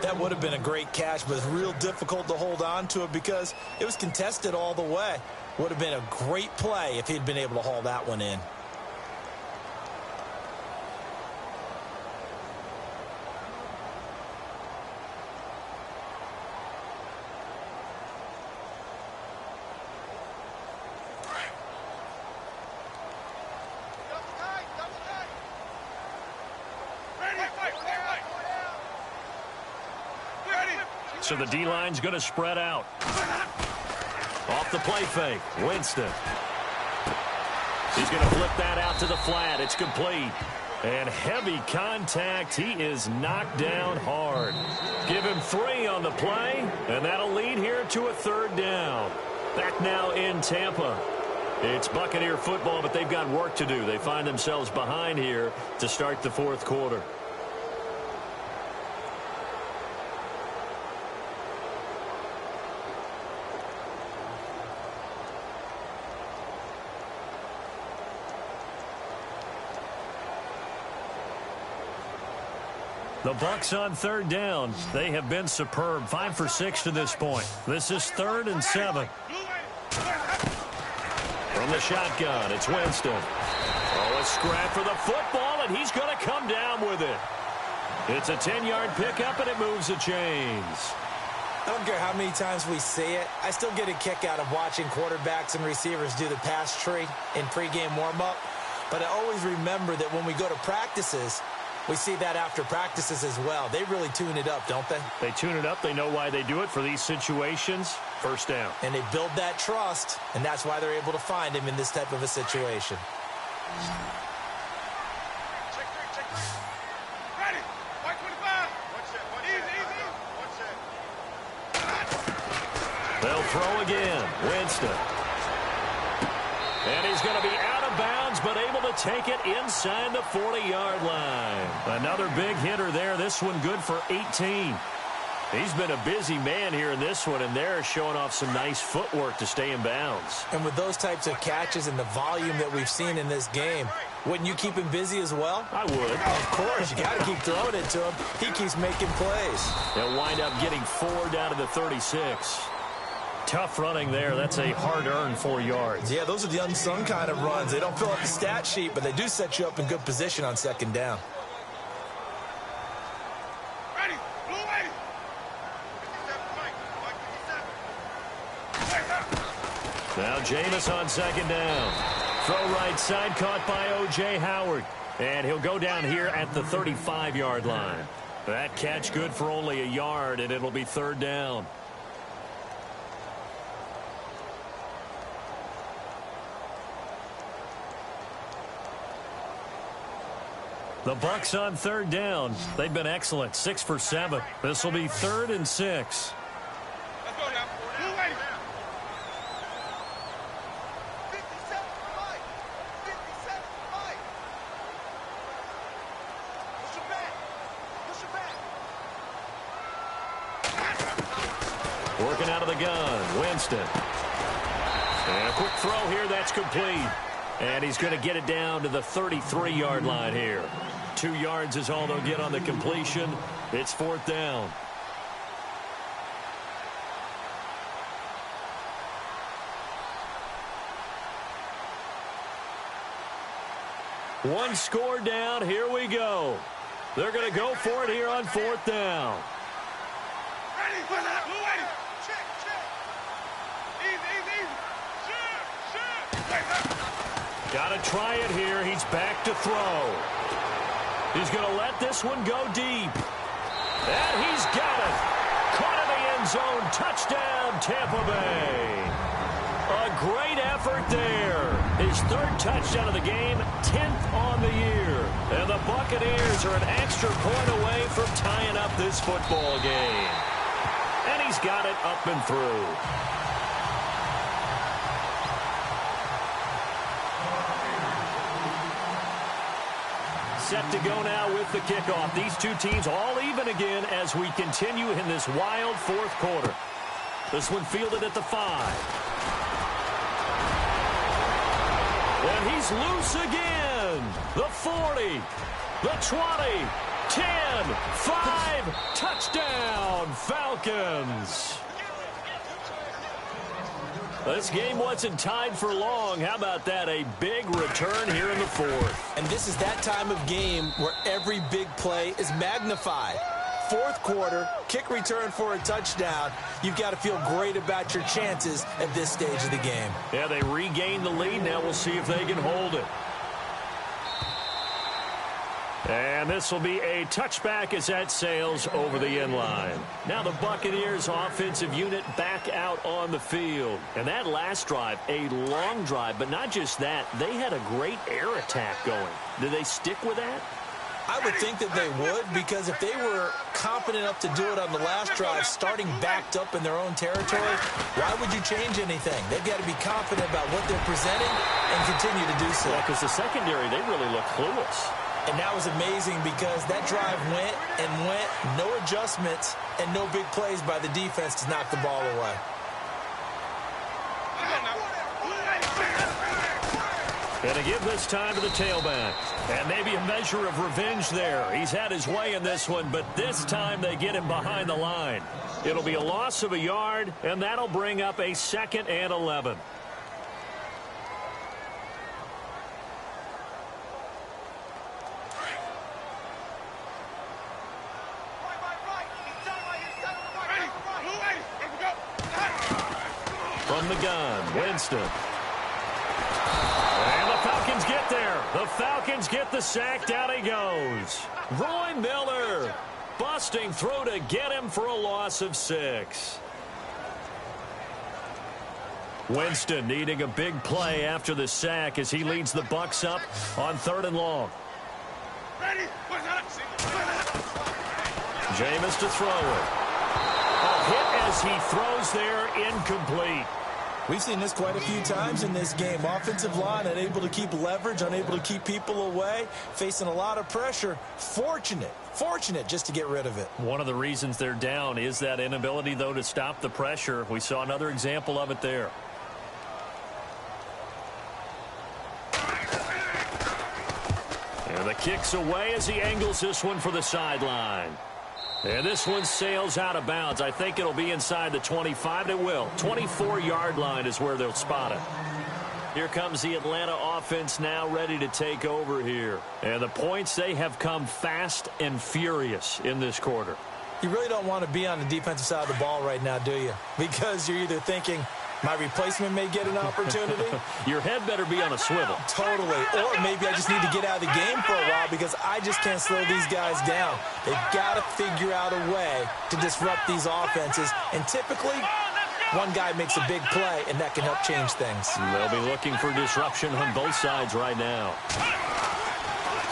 That would have been a great catch, but it's real difficult to hold on to it because it was contested all the way. Would have been a great play if he'd been able to haul that one in. So the D-line's going to spread out. Off the play fake, Winston. He's going to flip that out to the flat. It's complete. And heavy contact. He is knocked down hard. Give him 3 on the play, and that'll lead here to a third down. Back now in Tampa. It's Buccaneer football, but they've got work to do. They find themselves behind here to start the fourth quarter. The Bucs on third down. They have been superb. 5 for 6 to this point. This is 3rd and 7. From the shotgun, it's Winston. Oh, a scrap for the football, and he's going to come down with it. It's a 10-yard pickup, and it moves the chains. I don't care how many times we see it. I still get a kick out of watching quarterbacks and receivers do the pass tree in pregame warm-up. But I always remember that when we go to practices, we see that after practices as well. They really tune it up, don't they? They tune it up. They know why they do it for these situations. First down. And they build that trust, and that's why they're able to find him in this type of a situation. Ready. White 25. Easy. They'll throw again. Winston. And he's going to be out of bounds, but able to take it inside the 40-yard line. Another big hitter there. This one good for 18. He's been a busy man here in this one, and they're showing off some nice footwork to stay in bounds. And with those types of catches and the volume that we've seen in this game, wouldn't you keep him busy as well? I would. Of course. You got to keep throwing it to him. He keeps making plays. They'll wind up getting 4 down to the 36. Tough running there. That's a hard-earned 4 yards. Yeah, those are the unsung kind of runs. They don't fill up the stat sheet, but they do set you up in good position on second down. Ready. Blue 80. 57. Now Jameis on second down. Throw right side, caught by O.J. Howard. And he'll go down here at the 35-yard line. That catch good for only a yard, and it'll be third down. The Bucs on third down. They've been excellent, 6 for 7. This will be 3rd and 6. Let's go now. Blue 80. 57 for Mike. 57 for Mike. Push him back. Push him back. Working out of the gun, Winston. And a quick throw here, that's complete. And he's going to get it down to the 33-yard line here. 2 yards is all they'll get on the completion. It's 4th down. One score down. Here we go. They're going to go for it here on 4th down. Ready. Blue 80. Check. Easy. Shoot. Got to try it here. He's back to throw. He's going to let this one go deep. And he's got it. Caught in the end zone. Touchdown, Tampa Bay. A great effort there. His 3rd touchdown of the game, 10th on the year. And the Buccaneers are an extra point away from tying up this football game. And he's got it up and through. Set to go now with the kickoff. These two teams all even again as we continue in this wild 4th quarter. This one fielded at the 5. And he's loose again. The 40, the 20, 10, 5, touchdown, Falcons. This game wasn't tied for long. How about that? A big return here in the 4th. And this is that time of game where every big play is magnified. 4th quarter, kick return for a touchdown. You've got to feel great about your chances at this stage of the game. Yeah, they regained the lead. Now we'll see if they can hold it. And this will be a touchback as that sails over the end line. Now the Buccaneers offensive unit back out on the field. And that last drive, a long drive, but not just that. They had a great air attack going. Did they stick with that? I would think that they would, because if they were confident enough to do it on the last drive, starting backed up in their own territory, why would you change anything? They've got to be confident about what they're presenting and continue to do so. Yeah, because the secondary, they really look clueless. And that was amazing because that drive went and went, no adjustments, and no big plays by the defense to knock the ball away. Going to give this time to the tailback. And maybe a measure of revenge there. He's had his way in this one, but this time they get him behind the line. It'll be a loss of a yard, and that'll bring up a 2nd and 11. From the gun, Winston. And the Falcons get there. The Falcons get the sack. Down he goes. Roy Miller busting through to get him for a loss of 6. Winston needing a big play after the sack as he leads the Bucs up on 3rd and long. Jameis to throw it. A hit as he throws there, incomplete. We've seen this quite a few times in this game. Offensive line unable to keep leverage, unable to keep people away, facing a lot of pressure. Fortunate just to get rid of it. One of the reasons they're down is that inability, though, to stop the pressure. We saw another example of it there. And the kick's away as he angles this one for the sideline. And this one sails out of bounds. I think it'll be inside the 25. It will. 24-yard line is where they'll spot it. Here comes the Atlanta offense now ready to take over here. And the points, they have come fast and furious in this quarter. You really don't want to be on the defensive side of the ball right now, do you? Because you're either thinking, my replacement may get an opportunity. Your head better be on a swivel. Totally. Or maybe I just need to get out of the game for a while because I just can't slow these guys down. They've got to figure out a way to disrupt these offenses. And typically, one guy makes a big play, and that can help change things. They'll be looking for disruption on both sides right now.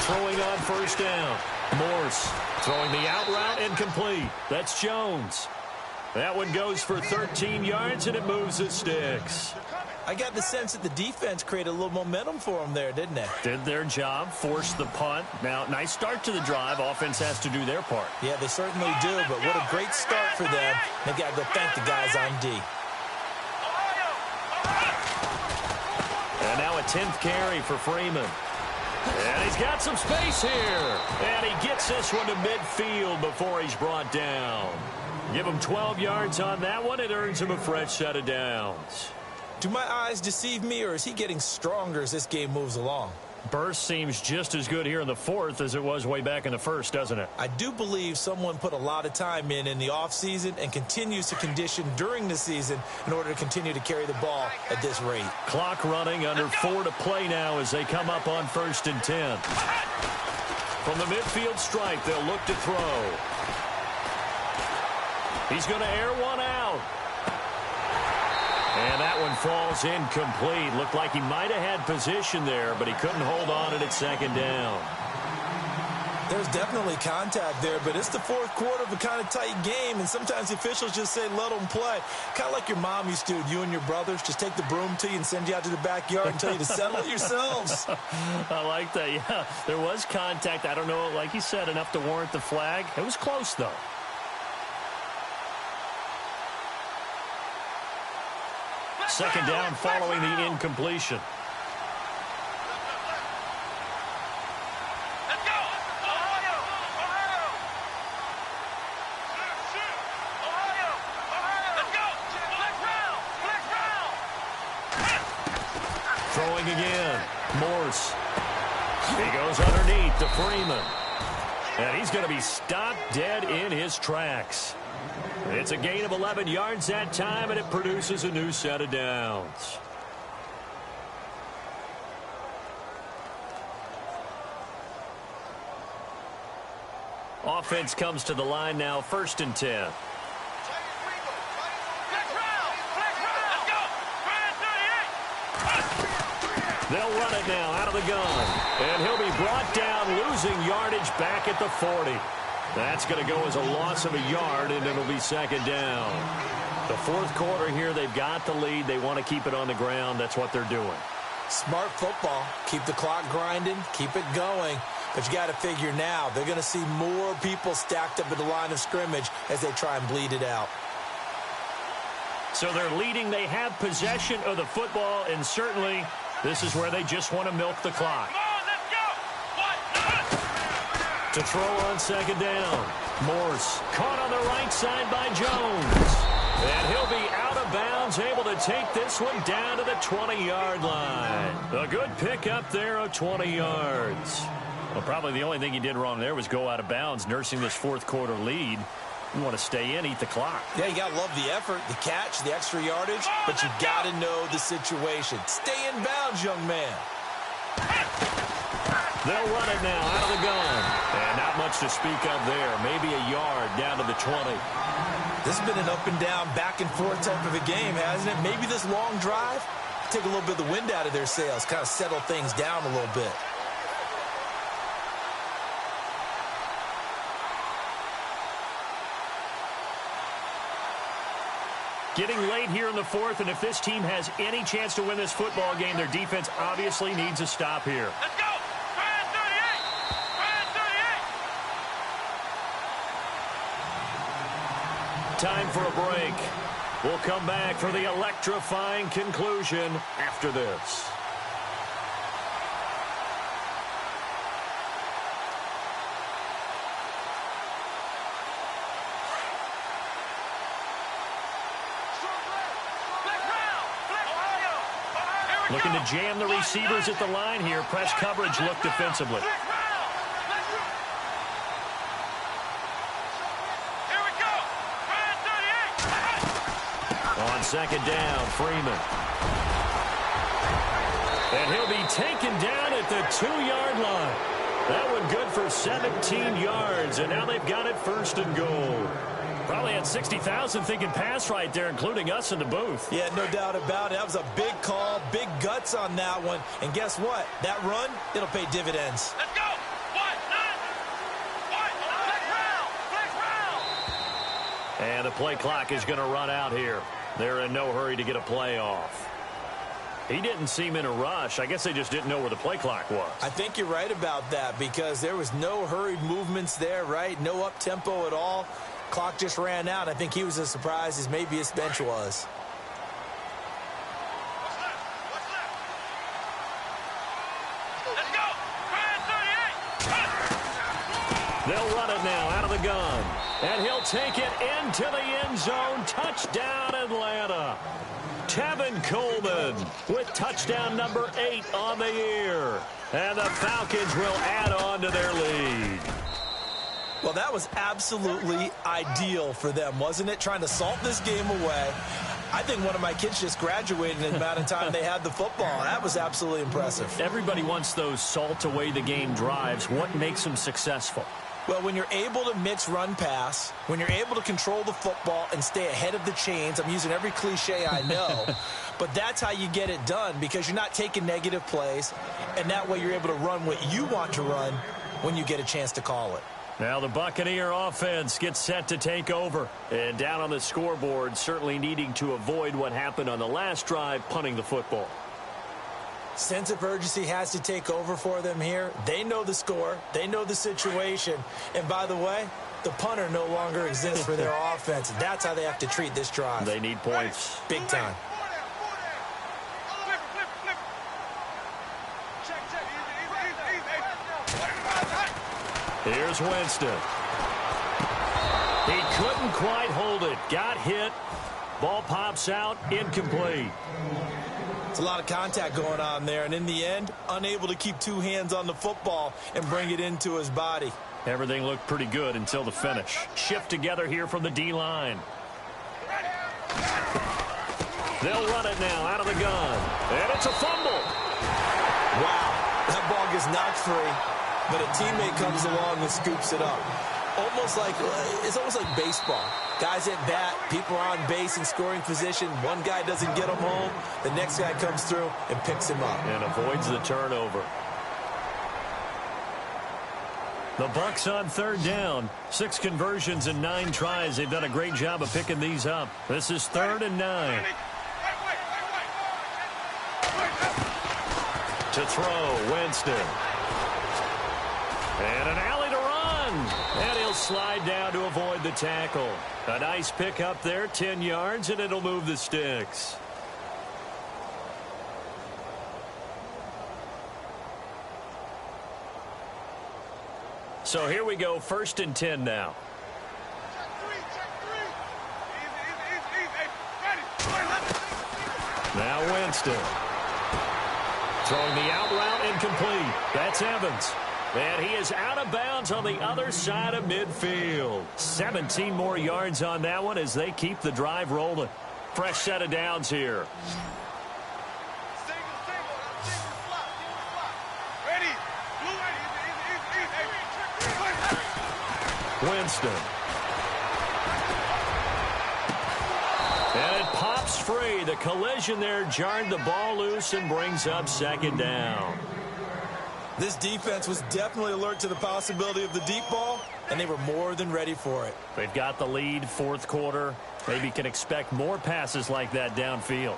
Throwing on 1st down. Morse throwing the out route incomplete. That's Jones. That one goes for 13 yards, and it moves the sticks. I got the sense that the defense created a little momentum for them there, didn't they? Did their job, forced the punt. Now, nice start to the drive. Offense has to do their part. Yeah, they certainly do, but what a great start for them. They've got to go thank the guys on D. And now a 10th carry for Freeman. And he's got some space here. And he gets this one to midfield before he's brought down. Give him 12 yards on that one. It earns him a fresh set of downs. Do my eyes deceive me, or is he getting stronger as this game moves along? Burst seems just as good here in the 4th as it was way back in the 1st, doesn't it? I do believe someone put a lot of time in the offseason and continues to condition during the season in order to continue to carry the ball at this rate. Clock running, under 4 to play now as they come up on 1st and 10. From the midfield stripe, they'll look to throw. He's going to air one out. And that one falls incomplete. Looked like he might have had position there, but he couldn't hold on it at 2nd down. There's definitely contact there, but it's the 4th quarter of a kind of tight game, and sometimes the officials just say, let them play. Kind of like your mom used to do, you and your brothers, just take the broom to you and send you out to the backyard and tell you to settle it yourselves. I like that, yeah. There was contact. I don't know, like you said, enough to warrant the flag. It was close, though. Second down following the incompletion. Let's go! Ohio! Let's go! Flex round! Throwing again. Morse. He goes underneath to Freeman. And he's going to be stopped dead in his tracks. It's a gain of 11 yards that time, and it produces a new set of downs. Offense comes to the line now, 1st and 10. They'll run it now out of the gun. And he'll be brought down, losing yardage back at the 40. That's going to go as a loss of a yard, and it'll be 2nd down. The 4th quarter here, they've got the lead. They want to keep it on the ground. That's what they're doing. Smart football. Keep the clock grinding. Keep it going. But you got to figure now, they're going to see more people stacked up at the line of scrimmage as they try and bleed it out. So they're leading. They have possession of the football, and certainly this is where they just want to milk the clock. To throw on 2nd down. Morse caught on the right side by Jones. And he'll be out of bounds, able to take this one down to the 20-yard line. A good pickup there of 20 yards. Well, probably the only thing he did wrong there was go out of bounds, nursing this 4th quarter lead. You want to stay in, eat the clock. Yeah, you got to love the effort, the catch, the extra yardage, but you got to know the situation. Stay in bounds, young man. They'll run it now out of the gun. And not much to speak of there. Maybe a yard down to the 20. This has been an up and down, back and forth type of a game, hasn't it? Maybe this long drive, take a little bit of the wind out of their sails, kind of settle things down a little bit. Getting late here in the fourth, and if this team has any chance to win this football game, their defense obviously needs a stop here. Let's go! Ryan 38! Ryan 38! Time for a break. We'll come back for the electrifying conclusion after this. Looking to jam the receivers at the line here. Press coverage look defensively. Here we go! Ryan 38! On second down, Freeman. And he'll be taken down at the 2-yard line. That one good for 17 yards, and now they've got it first and goal. Probably had 60,000 thinking pass right there, including us in the booth. Yeah, no doubt about it. That was a big call, big guts on that one. And guess what? That run, it'll pay dividends. Let's go! Flex round! And the play clock is going to run out here. They're in no hurry to get a play off. He didn't seem in a rush. I guess they just didn't know where the play clock was. I think you're right about that because there was no hurried movements there, right? No up-tempo at all. Clock just ran out. I think he was as surprised as maybe his bench was. Let's go! Ryan 38! They'll run it now out of the gun. And he'll take it into the end zone. Touchdown, Atlanta. Tevin Coleman with touchdown number 8 on the year. And the Falcons will add on to their lead. Well, that was absolutely ideal for them, wasn't it? Trying to salt this game away. I think one of my kids just graduated in the amount of time they had the football. That was absolutely impressive. Everybody wants those salt away the game drives. What makes them successful? Well, when you're able to mix run-pass, when you're able to control the football and stay ahead of the chains, I'm using every cliche I know, but that's how you get it done because you're not taking negative plays, and that way you're able to run what you want to run when you get a chance to call it. Now the Buccaneer offense gets set to take over. And down on the scoreboard, certainly needing to avoid what happened on the last drive, punting the football. Sense of urgency has to take over for them here. They know the score. They know the situation. And by the way, the punter no longer exists for their offense. That's how they have to treat this drive. They need points. Big time. Here's Winston. He couldn't quite hold it. Got hit. Ball pops out. Incomplete. It's a lot of contact going on there. And in the end, unable to keep two hands on the football and bring it into his body. Everything looked pretty good until the finish. Shift together here from the D-line. They'll run it now out of the gun. And it's a fumble. Wow. That ball gets knocked free. But a teammate comes along and scoops it up. It's almost like baseball. Guys at bat, people are on base in scoring position. One guy doesn't get him home. The next guy comes through and picks him up. And avoids the turnover. The Bucs on third down. 6 conversions and 9 tries. They've done a great job of picking these up. This is 3rd and 9. To throw, Winston. And an alley to run. And he'll slide down to avoid the tackle. A nice pick up there, 10 yards, and it'll move the sticks. So here we go, 1st and 10 now. Now Winston. Throwing the out route incomplete. That's Evans. And he is out of bounds on the other side of midfield. 17 more yards on that one as they keep the drive rolling. Fresh set of downs here. Winston. And it pops free. The collision there jarred the ball loose and brings up second down. This defense was definitely alert to the possibility of the deep ball, and they were more than ready for it. They've got the lead, fourth quarter. Maybe can expect more passes like that downfield.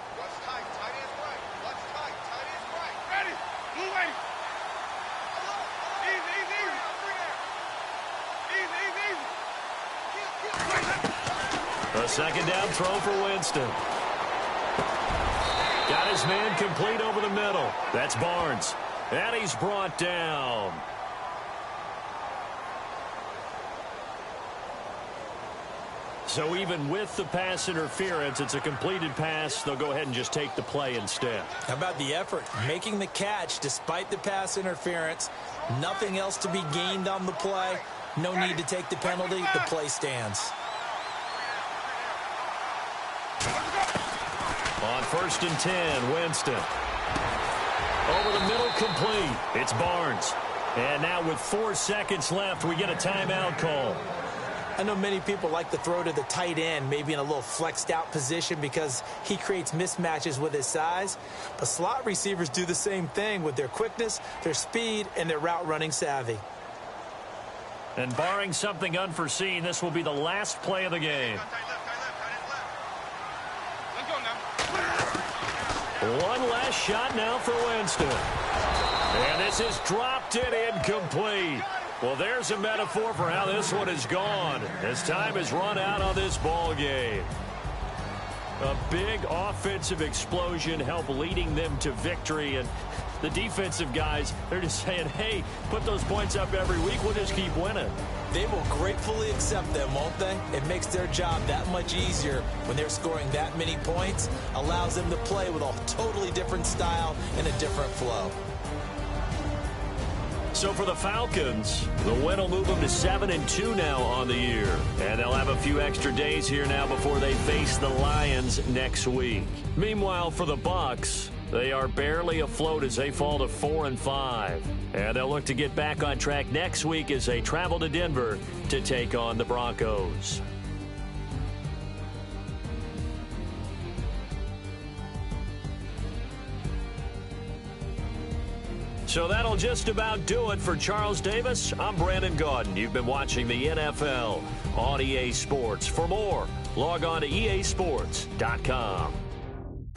A second down throw for Winston. Got his man complete over the middle. That's Barnes. And he's brought down. So even with the pass interference, it's a completed pass. They'll go ahead and just take the play instead. How about the effort? Making the catch despite the pass interference. Nothing else to be gained on the play. No need to take the penalty. The play stands. On 1st and 10, Winston. Over the middle, complete. It's Barnes. And now with 4 seconds left, we get a timeout call. I know many people like to throw to the tight end, maybe in a little flexed out position because he creates mismatches with his size. But slot receivers do the same thing with their quickness, their speed, and their route running savvy. And barring something unforeseen, this will be the last play of the game. One last shot now for Winston. And this is dropped it incomplete. Well, there's a metaphor for how this one is gone as time has run out on this ball game. A big offensive explosion helped leading them to victory. And the defensive guys, they're just saying, hey, put those points up every week. We'll just keep winning. They will gratefully accept them, won't they? It makes their job that much easier when they're scoring that many points. Allows them to play with a totally different style and a different flow. So for the Falcons, the win will move them to 7-2 now on the year. And they'll have a few extra days here now before they face the Lions next week. Meanwhile, for the Bucs, they are barely afloat as they fall to 4-5. And they'll look to get back on track next week as they travel to Denver to take on the Broncos. So that'll just about do it for Charles Davis. I'm Brandon Gaudin. You've been watching the NFL on EA Sports. For more, log on to easports.com.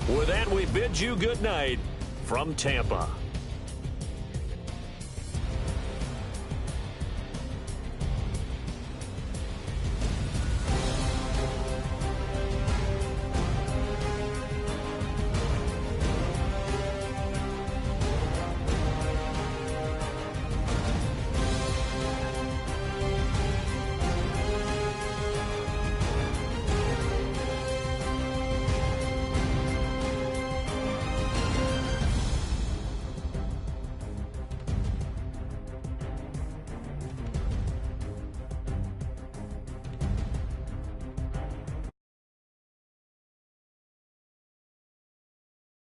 With that, we bid you good night from Tampa.